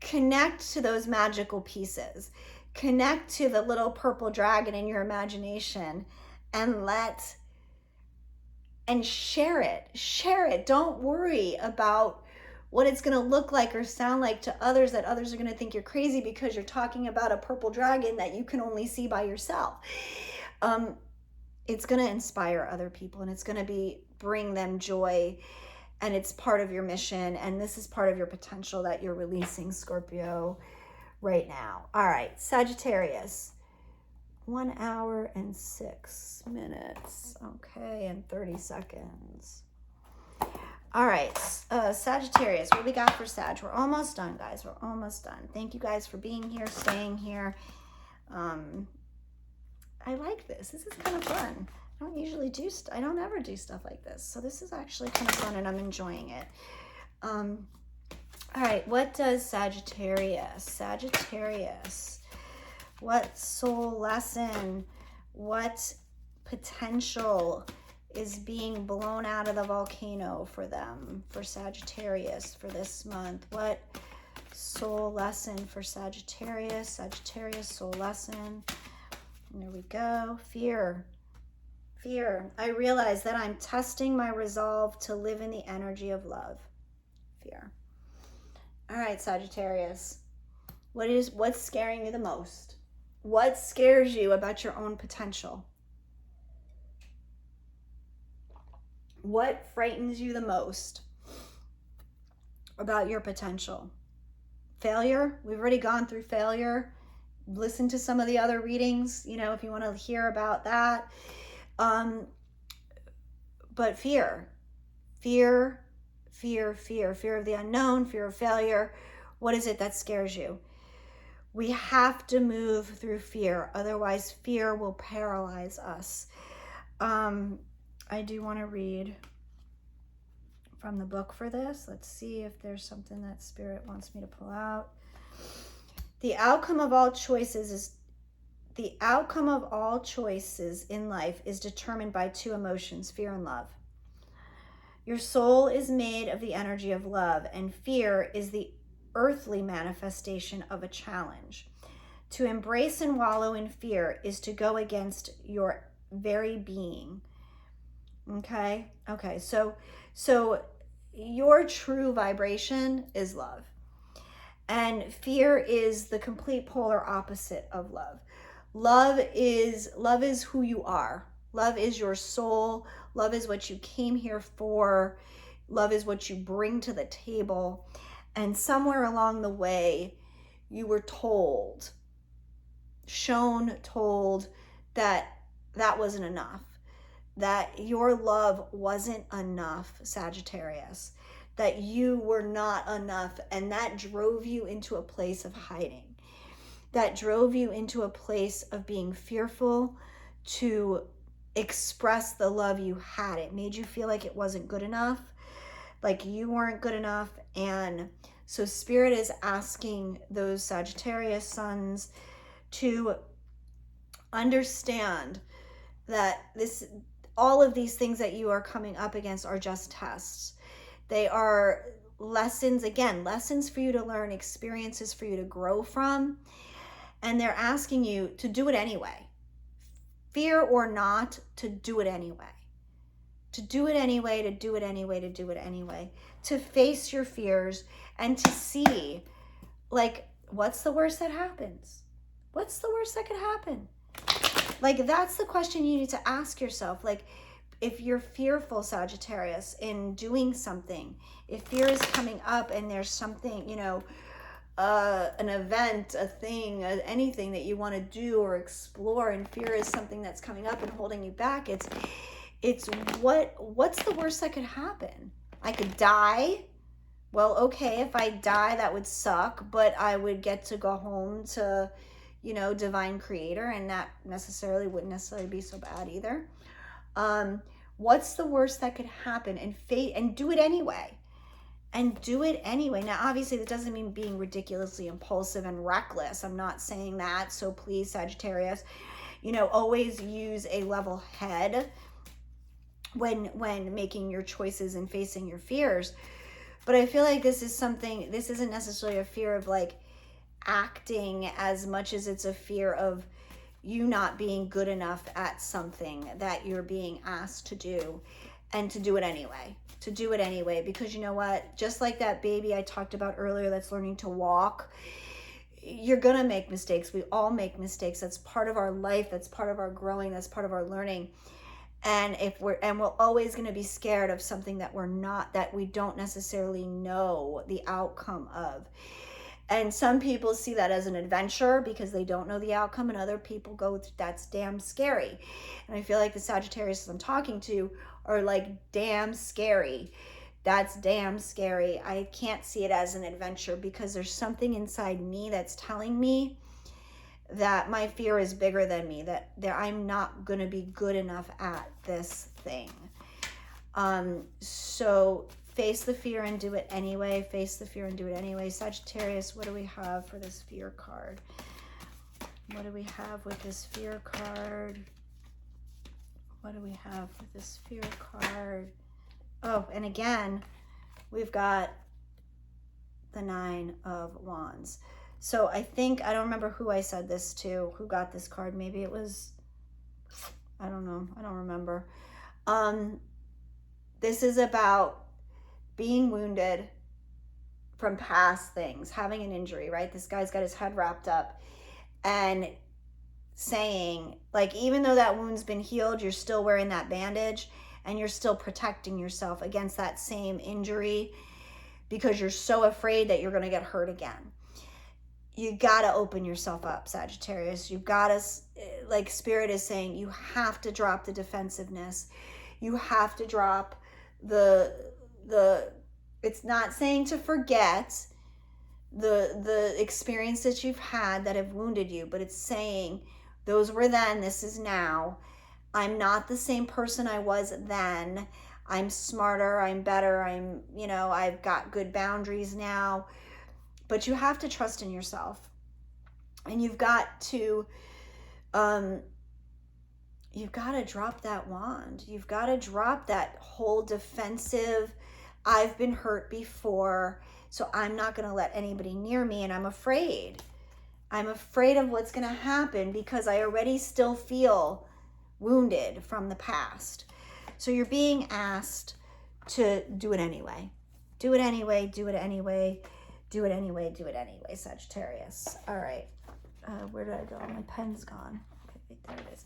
connect to those magical pieces, connect to the little purple dragon in your imagination, and share it. Don't worry about what it's going to look like or sound like to others, that others are going to think you're crazy because you're talking about a purple dragon that you can only see by yourself. It's going to inspire other people, and it's going to bring them joy, and it's part of your mission, and this is part of your potential that you're releasing, Scorpio, right now. All right, Sagittarius, 1 hour and 6 minutes, okay, and 30 seconds. All right, Sagittarius, what we got for Sag? We're almost done, guys. We're almost done. Thank you guys for being here, staying here. I like this. This is kind of fun. I don't usually I don't ever do stuff like this. So this is actually kind of fun, and I'm enjoying it. All right, what does Sagittarius, what soul lesson, what potential is being blown out of the volcano for them, for Sagittarius for this month? What soul lesson for Sagittarius, soul lesson. There we go. Fear. I realize that I'm testing my resolve to live in the energy of love. Fear. All right, Sagittarius. What's scaring you the most? What scares you about your own potential? What frightens you the most about your potential? Failure? We've already gone through failure. Listen to some of the other readings, if you want to hear about that. But fear of the unknown, fear of failure. What is it that scares you? We have to move through fear. Otherwise, fear will paralyze us. I do want to read from the book for this. Let's see if there's something that Spirit wants me to pull out. The outcome of all choices in life is determined by two emotions, fear and love. Your soul is made of the energy of love, and fear is the earthly manifestation of a challenge. To embrace and wallow in fear is to go against your very being. Okay, so your true vibration is love. And fear is the complete polar opposite of love. Love is who you are. Love is your soul. Love is what you came here for. Love is what you bring to the table. And somewhere along the way, you were told that wasn't enough. That your love wasn't enough, Sagittarius. That you were not enough, and that drove you into a place of hiding. That drove you into a place of being fearful to express the love you had. It made you feel like it wasn't good enough, like you weren't good enough. And so Spirit is asking those Sagittarius sons to understand that all of these things that you are coming up against are just tests. They are lessons for you to learn, experiences for you to grow from. and they're asking you to do it anyway. Fear or not, to do it anyway. To do it anyway, to do it anyway, to do it anyway. To face your fears and to see, like, what's the worst that happens? What's the worst that could happen? Like, that's the question you need to ask yourself. Like, if you're fearful, Sagittarius, in doing something, if fear is coming up and there's something, you know, an event, a thing, anything that you want to do or explore, and fear is something that's coming up and holding you back, it's what's the worst that could happen? I could die. Well, okay, if I die, that would suck, but I would get to go home to, you know, divine creator, and that wouldn't necessarily be so bad either. What's the worst that could happen? And do it anyway. And do it anyway. Now, obviously, that doesn't mean being ridiculously impulsive and reckless. I'm not saying that. So please, Sagittarius, you know, always use a level head when making your choices and facing your fears. But I feel like this isn't necessarily a fear of like acting as much as it's a fear of you not being good enough at something that you're being asked to do, and to do it anyway. To do it anyway, because you know what? Just like that baby I talked about earlier that's learning to walk, you're gonna make mistakes. We all make mistakes. That's part of our life. That's part of our growing. That's part of our learning. And we're always gonna be scared of something that we don't necessarily know the outcome of. And some people see that as an adventure because they don't know the outcome, and other people go, that's damn scary. And I feel like the Sagittarius I'm talking to are like, damn scary. That's damn scary. I can't see it as an adventure because there's something inside me that's telling me that my fear is bigger than me, that I'm not going to be good enough at this thing. So face the fear and do it anyway. Face the fear and do it anyway. Sagittarius, what do we have for this fear card? What do we have with this fear card? What do we have with this fear card? Oh, and again, we've got the 9 of Wands. So I don't remember who I said this to, who got this card. Maybe it was, I don't know. I don't remember. This is about being wounded from past things, having an injury, right? This guy's got his head wrapped up and saying, like, even though that wound's been healed, you're still wearing that bandage and you're still protecting yourself against that same injury because you're so afraid that you're going to get hurt again. You got to open yourself up, Sagittarius. You've got to, like Spirit is saying, you have to drop the defensiveness. You have to drop it's not saying to forget the experience that you've had that have wounded you, but it's saying those were then, this is now. I'm not the same person I was then. I'm smarter, I'm better, I've got good boundaries now. But you have to trust in yourself. And you've got to drop that wand. You've got to drop that whole defensive, I've been hurt before, so I'm not going to let anybody near me, and I'm afraid. I'm afraid of what's going to happen because I already still feel wounded from the past. So you're being asked to do it anyway. Do it anyway, do it anyway, do it anyway, do it anyway, Sagittarius. All right. Where did I go? My pen's gone. Okay, there it is.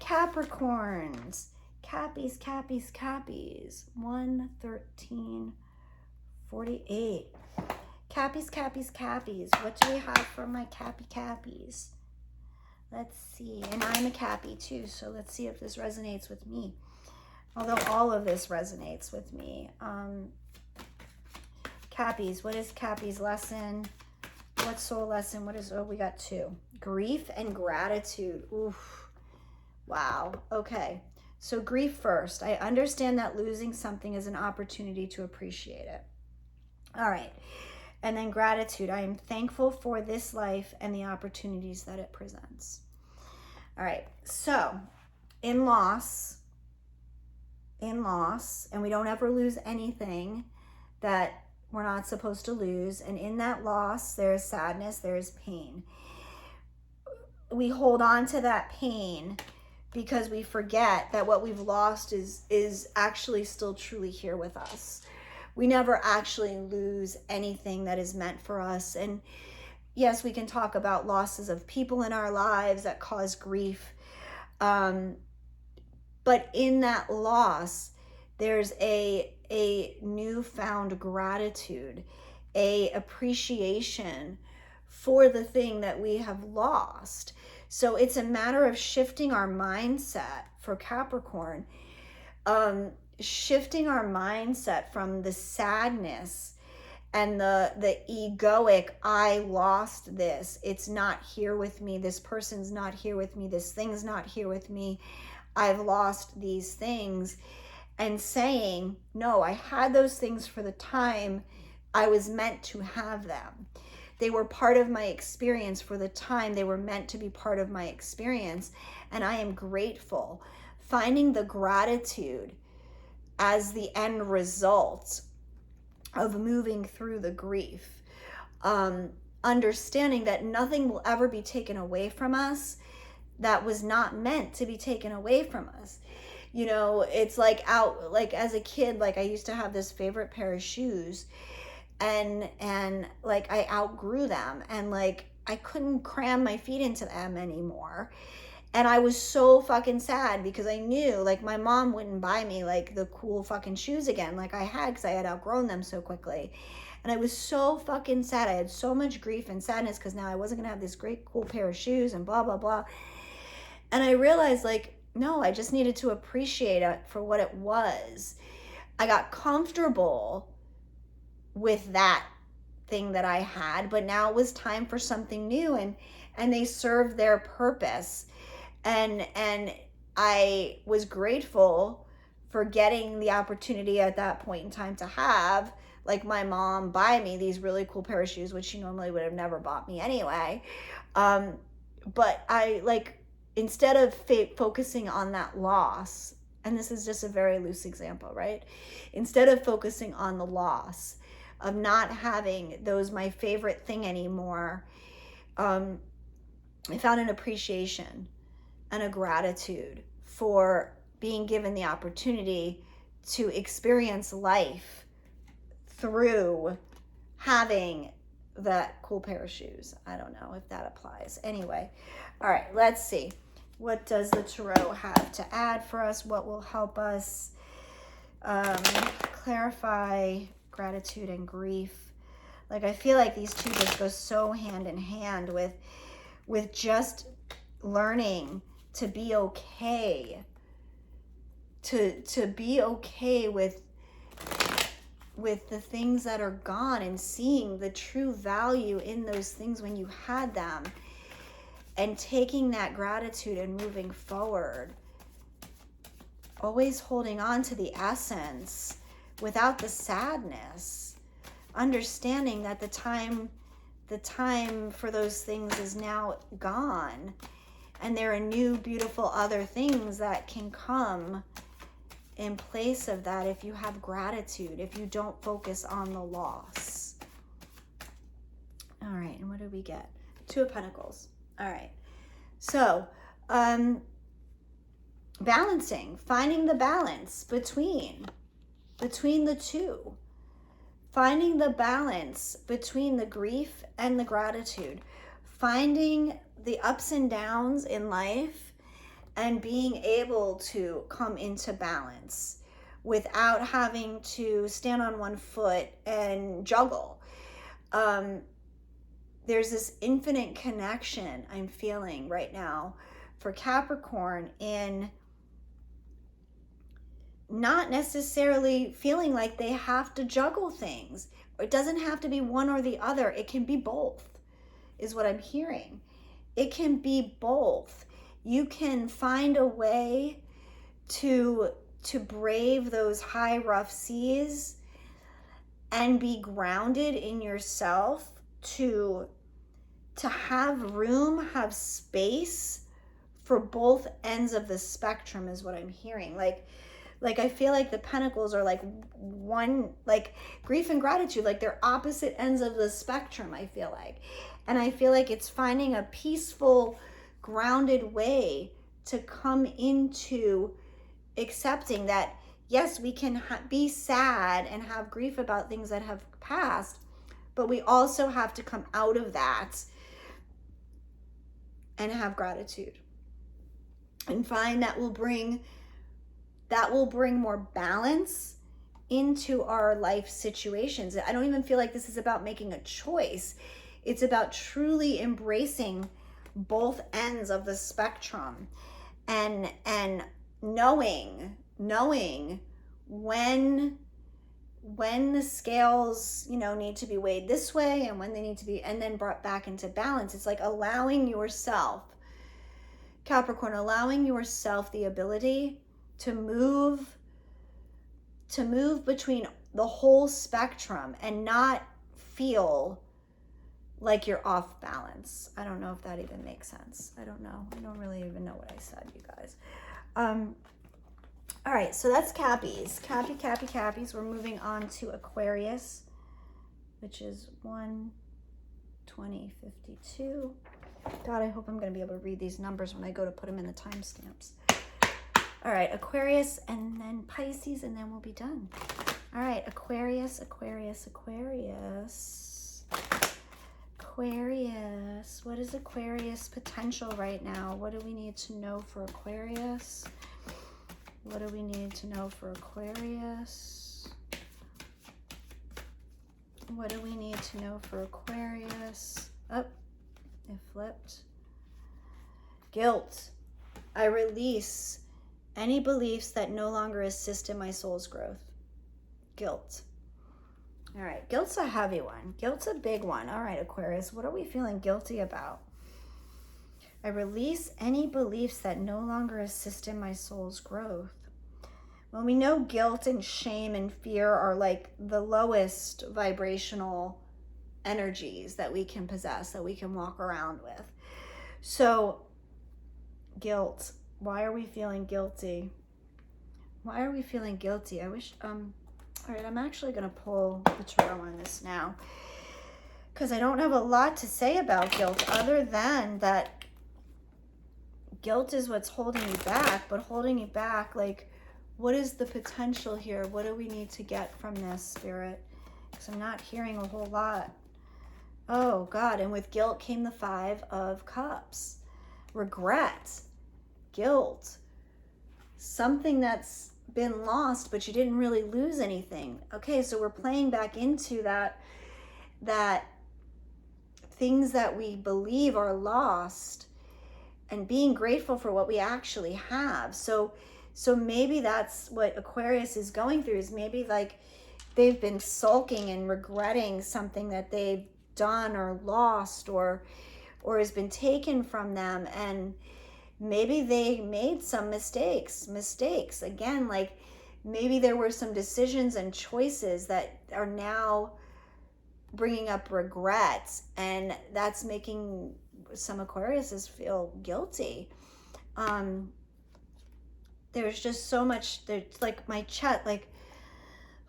Capricorns. Cappies, cappies, cappies. 11348. Cappies, cappies, cappies. What do we have for my cappy cappies? Let's see. And I'm a cappy too, so let's see if this resonates with me. Although all of this resonates with me. Cappies, what is Cappy's lesson? What soul lesson? We got 2. Grief and gratitude. Oof. Wow. Okay. So grief first. I understand that losing something is an opportunity to appreciate it. All right. And then gratitude. I am thankful for this life and the opportunities that it presents. All right. So in loss, and we don't ever lose anything that we're not supposed to lose. And in that loss, there is sadness, there is pain. we hold on to that pain because we forget that what we've lost is actually still truly here with us. We never actually lose anything that is meant for us. And yes, we can talk about losses of people in our lives that cause grief. But in that loss, there's a newfound gratitude, a appreciation for the thing that we have lost. So it's a matter of shifting our mindset for Capricorn, shifting our mindset from the sadness and the egoic, I lost this, it's not here with me, this person's not here with me, this thing's not here with me, I've lost these things, and saying, no, I had those things for the time I was meant to have them. They were part of my experience for the time they were meant to be part of my experience, and I am grateful. Finding the gratitude as the end result of moving through the grief. Understanding that nothing will ever be taken away from us that was not meant to be taken away from us. You know, it's like as a kid, like I used to have this favorite pair of shoes, and like I outgrew them, and like I couldn't cram my feet into them anymore. And I was so fucking sad because I knew like my mom wouldn't buy me like the cool fucking shoes again like I had, because I had outgrown them so quickly. And I was so fucking sad. I had so much grief and sadness because now I wasn't gonna have this great cool pair of shoes and blah blah blah. And I realized like, no, I just needed to appreciate it for what it was. I got comfortable with that thing that I had, but now it was time for something new, and they served their purpose. And I was grateful for getting the opportunity at that point in time to have like my mom buy me these really cool pair of shoes, which she normally would have never bought me anyway. But I like, instead of focusing on that loss, and this is just a very loose example, right? Instead of focusing on the loss of not having those my favorite thing anymore, I found an appreciation and a gratitude for being given the opportunity to experience life through having that cool pair of shoes. I don't know if that applies. Anyway, all right, let's see. What does the Tarot have to add for us? What will help us clarify gratitude and grief? Like, I feel like these two just go so hand in hand with just learning to be okay, to be okay with the things that are gone, and seeing the true value in those things when you had them, and taking that gratitude and moving forward, always holding on to the essence without the sadness, understanding that the time for those things is now gone, and there are new beautiful other things that can come in place of that if you have gratitude, if you don't focus on the loss. All right, and what do we get? Two of Pentacles. All right, so balancing, finding the balance between the two, finding the balance between the grief and the gratitude, finding the ups and downs in life, and being able to come into balance without having to stand on one foot and juggle. There's this infinite connection I'm feeling right now for Capricorn in not necessarily feeling like they have to juggle things. It doesn't have to be one or the other. It can be both, is what I'm hearing. It can be both. You can find a way to brave those high, rough seas and be grounded in yourself, to have room, have space for both ends of the spectrum, is what I'm hearing. Like I feel like the Pentacles are like one, like grief and gratitude, like they're opposite ends of the spectrum, I feel like. And I feel like it's finding a peaceful grounded way to come into accepting that, yes, we can be sad and have grief about things that have passed, but we also have to come out of that and have gratitude and find that will bring more balance into our life situations. I don't even feel like this is about making a choice. It's about truly embracing both ends of the spectrum and knowing when the scales, need to be weighed this way and when they need to be, and then brought back into balance. It's like allowing yourself, Capricorn, allowing yourself the ability to move between the whole spectrum and not feel like you're off balance. I don't know if that even makes sense. I don't know. I don't really even know what I said, you guys. All right, so that's Cappies. Cappies. We're moving on to Aquarius, which is 1/20/52. God, I hope I'm going to be able to read these numbers when I go to put them in the timestamps. All right, Aquarius, and then Pisces, and then we'll be done. All right, Aquarius. What is Aquarius potential right now? What do we need to know for Aquarius? What do we need to know for Aquarius? What do we need to know for Aquarius? Oh, it flipped. Guilt. I release any beliefs that no longer assist in my soul's growth. Guilt. All right, guilt's a heavy one. Guilt's a big one. All right, Aquarius, what are we feeling guilty about? I release any beliefs that no longer assist in my soul's growth. Well, we know guilt and shame and fear are like the lowest vibrational energies that we can possess, that we can walk around with. So, guilt. Why are we feeling guilty? I wish, all right, I'm actually going to pull the tarot on this now because I don't have a lot to say about guilt other than that guilt is what's holding you back, but holding you back, like, what is the potential here? What do we need to get from this, Spirit? Because I'm not hearing a whole lot. Oh, God, and with guilt came the 5 of Cups. Regret, guilt, something that's been lost, but you didn't really lose anything. Okay, so we're playing back into that things that we believe are lost and being grateful for what we actually have. So maybe that's what Aquarius is going through, is maybe like they've been sulking and regretting something that they've done or lost or has been taken from them, and maybe they made some mistakes. Again, like maybe there were some decisions and choices that are now bringing up regrets, and that's making some Aquariuses feel guilty. There's just so much, there's like my chest, like,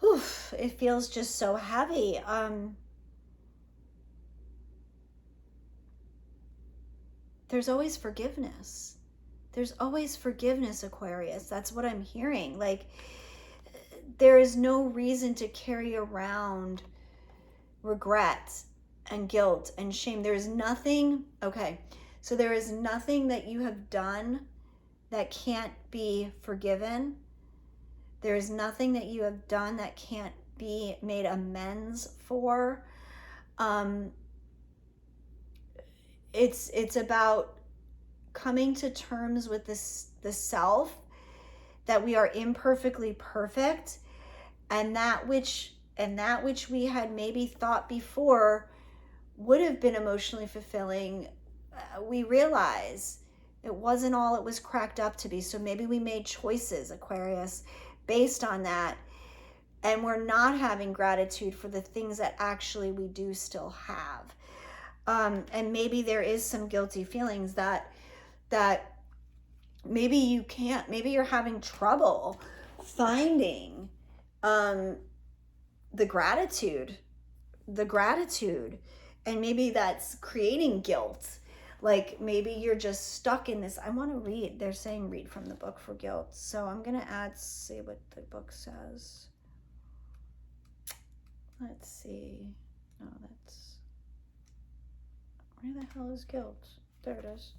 oof, it feels just so heavy. There's always forgiveness. Aquarius. That's what I'm hearing. Like, there is no reason to carry around regret and guilt and shame. There is nothing, okay, so there is nothing that you have done that can't be forgiven. There is nothing that you have done that can't be made amends for. It's about coming to terms with the self, that we are imperfectly perfect, and that which we had maybe thought before would have been emotionally fulfilling, we realize it wasn't all it was cracked up to be. So maybe we made choices, Aquarius, based on that, and we're not having gratitude for the things that actually we do still have. And maybe there is some guilty feelings that maybe you can't, maybe you're having trouble finding the gratitude, and maybe that's creating guilt. Like maybe you're just stuck in this. I want to read. They're saying read from the book for guilt. So I'm going to see what the book says. Let's see. No, that's... Where the hell is guilt? There it is.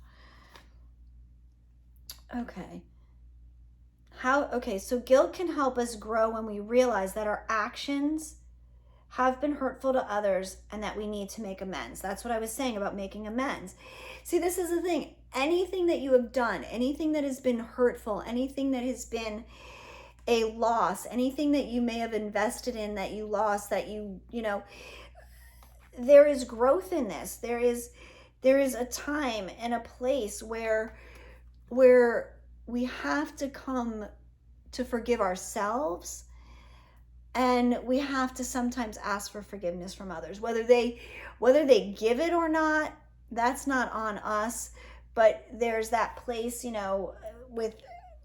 Okay. Okay, so guilt can help us grow when we realize that our actions have been hurtful to others and that we need to make amends. That's what I was saying about making amends. See, this is the thing. Anything that you have done, anything that has been hurtful, anything that has been a loss, anything that you may have invested in that you lost, that you know, there is growth in this. There is a time and a place where we have to come to forgive ourselves, and we have to sometimes ask for forgiveness from others, whether they give it or not. That's not on us, but there's that place, you know, with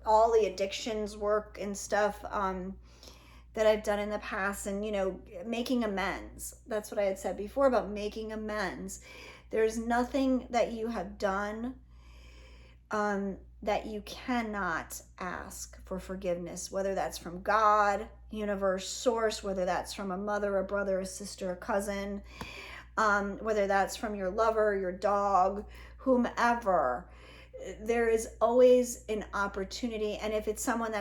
all the addictions work and stuff that I've done in the past, and, you know, making amends. That's what I had said before about making amends. There's nothing that you have done that you cannot ask for forgiveness, whether that's from God, universe, source, whether that's from a mother, a brother, a sister, a cousin, whether that's from your lover, your dog, whomever. There is always an opportunity. And if it's someone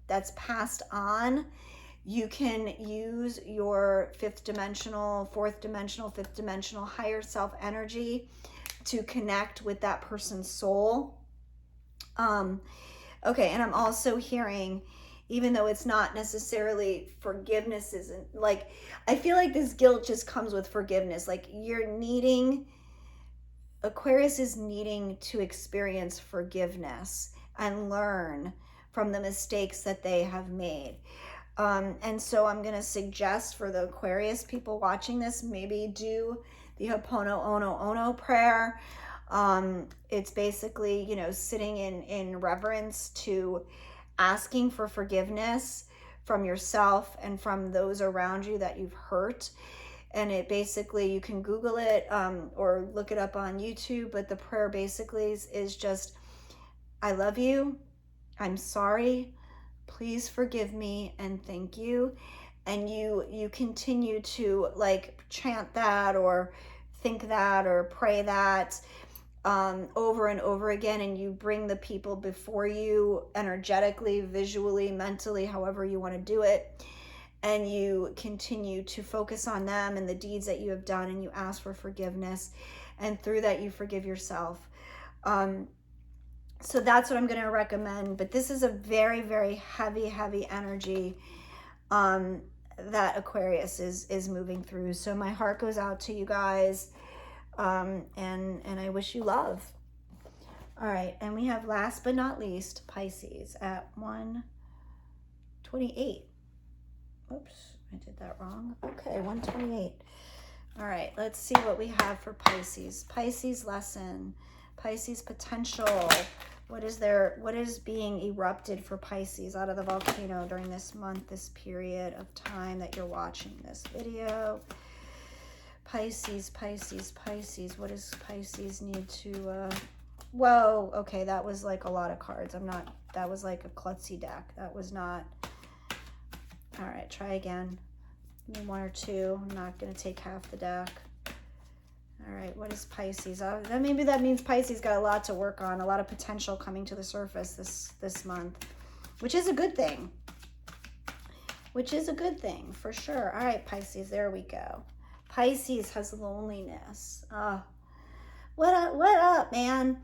that's passed on, you can use your fourth dimensional, fifth dimensional higher self energy to connect with that person's soul. Okay, and I'm also hearing, even though it's not necessarily forgiveness, isn't like, I feel like this guilt just comes with forgiveness. Like Aquarius is needing to experience forgiveness and learn from the mistakes that they have made. And so I'm going to suggest for the Aquarius people watching this, maybe do the Ho'oponopono prayer. It's basically, you know, sitting in reverence to asking for forgiveness from yourself and from those around you that you've hurt. And it basically, you can Google it or look it up on YouTube, but the prayer basically is just, I love you, I'm sorry, please forgive me, and thank you. And you continue to like chant that or think that or pray that over and over again, and you bring the people before you energetically, visually, mentally, however you want to do it, and you continue to focus on them and the deeds that you have done, and you ask for forgiveness, and through that you forgive yourself. So that's what I'm going to recommend, but this is a very, very heavy energy that Aquarius is moving through. So my heart goes out to you guys. And I wish you love. All right, and we have last but not least Pisces at 128. Oops, I did that wrong. Okay, 128. All right, let's see what we have for Pisces. Pisces lesson, Pisces potential. What is being erupted for Pisces out of the volcano during this month, this period of time that you're watching this video? Pisces. What does Pisces need to, whoa, okay, that was like a lot of cards. That was like a klutzy deck. That was not, all right, try again. Give me one or two. I'm not going to take half the deck. All right, what is Pisces? Maybe that means Pisces got a lot to work on, a lot of potential coming to the surface this month, which is a good thing. For sure. All right, Pisces, there we go. Pisces has loneliness. What up, man?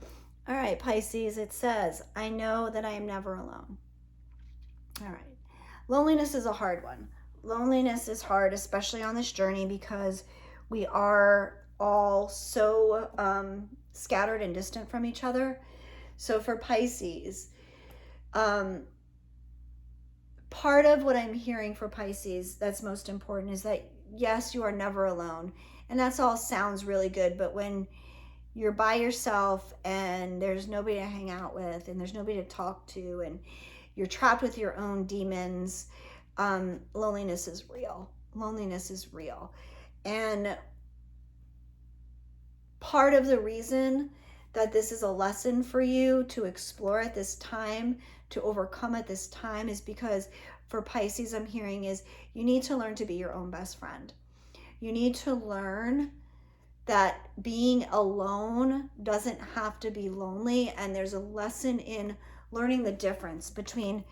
All right, Pisces, it says, I know that I am never alone. All right. Loneliness is a hard one. Loneliness is hard, especially on this journey, because we are all so scattered and distant from each other. So for Pisces, part of what I'm hearing for Pisces that's most important is that yes, you are never alone. And that's all sounds really good, but when you're by yourself and there's nobody to hang out with and there's nobody to talk to and you're trapped with your own demons, loneliness is real. And part of the reason that this is a lesson for you to explore at this time, to overcome at this time, is because for Pisces, I'm hearing is you need to learn to be your own best friend. You need to learn that being alone doesn't have to be lonely. And there's a lesson in learning the difference between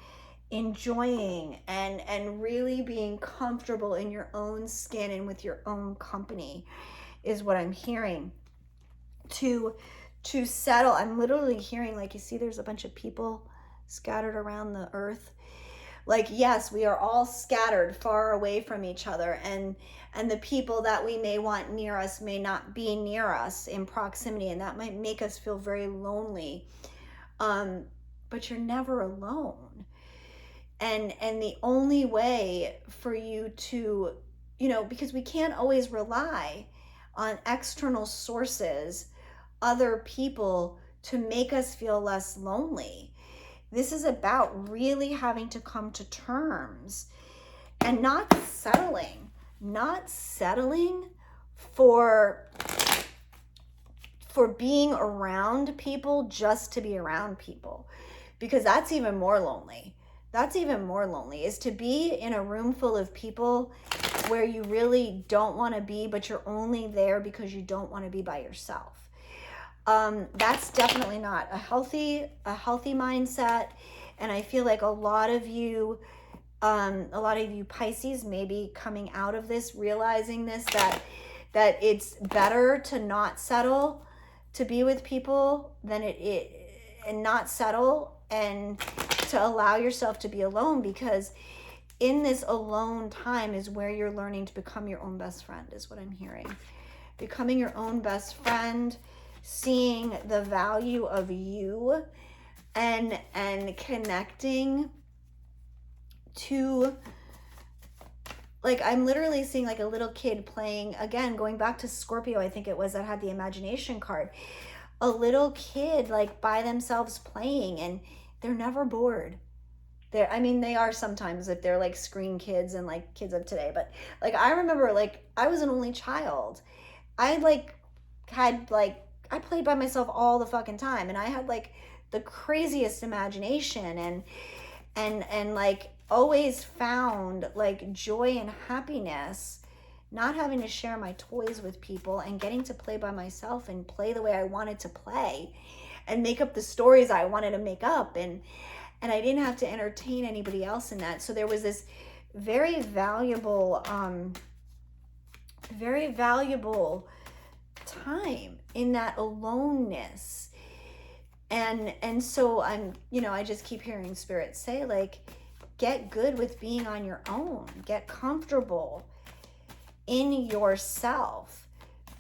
enjoying and really being comfortable in your own skin and with your own company is what I'm hearing. To settle, I'm literally hearing, like, you see there's a bunch of people scattered around the earth. Like, yes, we are all scattered far away from each other, and the people that we may want near us may not be near us in proximity, and that might make us feel very lonely. But you're never alone. And the only way for you to, because we can't always rely on external sources, other people, to make us feel less lonely. This is about really having to come to terms and not settling for being around people just to be around people, because that's even more lonely. Is to be in a room full of people where you really don't want to be, but you're only there because you don't want to be by yourself. That's definitely not a healthy mindset. And I feel like a lot of you Pisces may be coming out of this, realizing this, that it's better to not settle to be with people than and not settle and to allow yourself to be alone, because in this alone time is where you're learning to become your own best friend, is what I'm hearing. Becoming your own best friend, seeing the value of you, and connecting to, like, I'm literally seeing like a little kid playing, again, going back to Scorpio, I think it was, that had the imagination card. A little kid like by themselves playing, and they're never bored. They are sometimes if they're like screen kids and like kids of today, but like I remember, like, I was an only child. I played by myself all the fucking time, and I had like the craziest imagination, and like always found like joy and happiness not having to share my toys with people and getting to play by myself and play the way I wanted to play and make up the stories I wanted to make up, and I didn't have to entertain anybody else in that. So there was this very valuable time in that aloneness. And so I just keep hearing Spirit say, like, get good with being on your own. Get comfortable in yourself.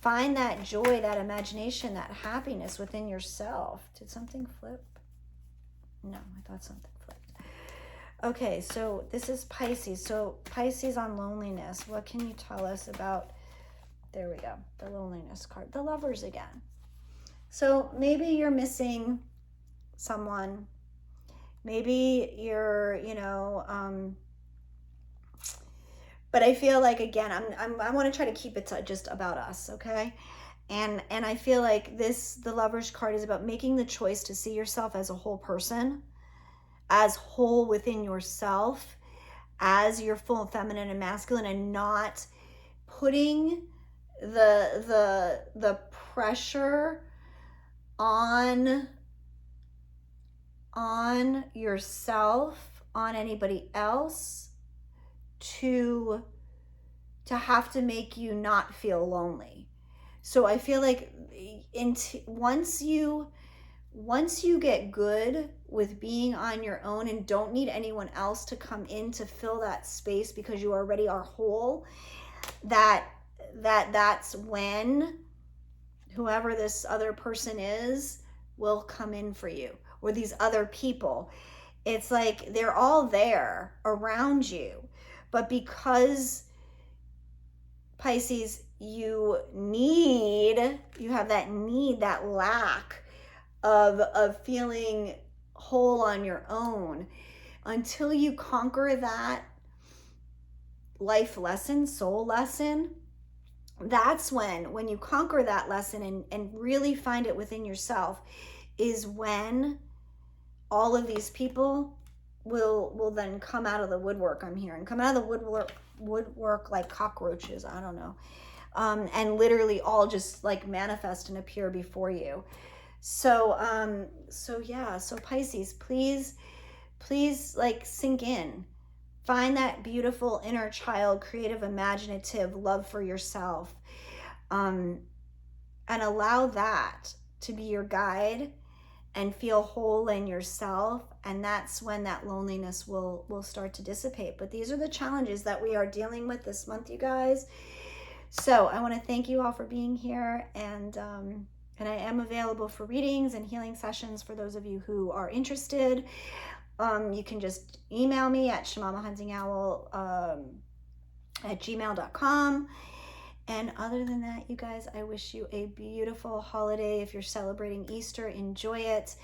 Find that joy, that imagination, that happiness within yourself. Did something flip? No, I thought something flipped. Okay, so this is Pisces. So Pisces on loneliness. What can you tell us about, there we go, the loneliness card. The Lovers again. So maybe you're missing someone. Maybe you're, but I feel like, again, I want to try to keep it to just about us, okay? And I feel like the Lovers card is about making the choice to see yourself as a whole person, as whole within yourself, as your full feminine and masculine, and not putting the pressure on yourself, on anybody else, to have to make you not feel lonely. So I feel like once you get good with being on your own and don't need anyone else to come in to fill that space because you already are whole, that's when whoever this other person is will come in for you, or these other people. It's like they're all there around you, but because Pisces, you have that need, that lack of feeling whole on your own. Until you conquer that life lesson, soul lesson, that's when you conquer that lesson and really find it within yourself, is when all of these people will then come out of the woodwork. I'm hearing come out of the woodwork like cockroaches, I don't know, and literally all just like manifest and appear before you. So yeah, so Pisces, please like sink in, find that beautiful inner child, creative, imaginative love for yourself, and allow that to be your guide, and feel whole in yourself. And that's when that loneliness will start to dissipate. But these are the challenges that we are dealing with this month, you guys. So I want to thank you all for being here, and I am available for readings and healing sessions for those of you who are interested. You can just email me at shamamahuntingowl at gmail.com. And other than that, you guys, I wish you a beautiful holiday. If you're celebrating Easter, enjoy it,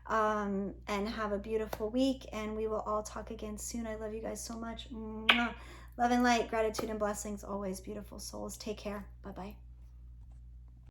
and have a beautiful week. And we will all talk again soon. I love you guys so much. Mwah. Love and light, gratitude and blessings always, beautiful souls. Take care. Bye-bye.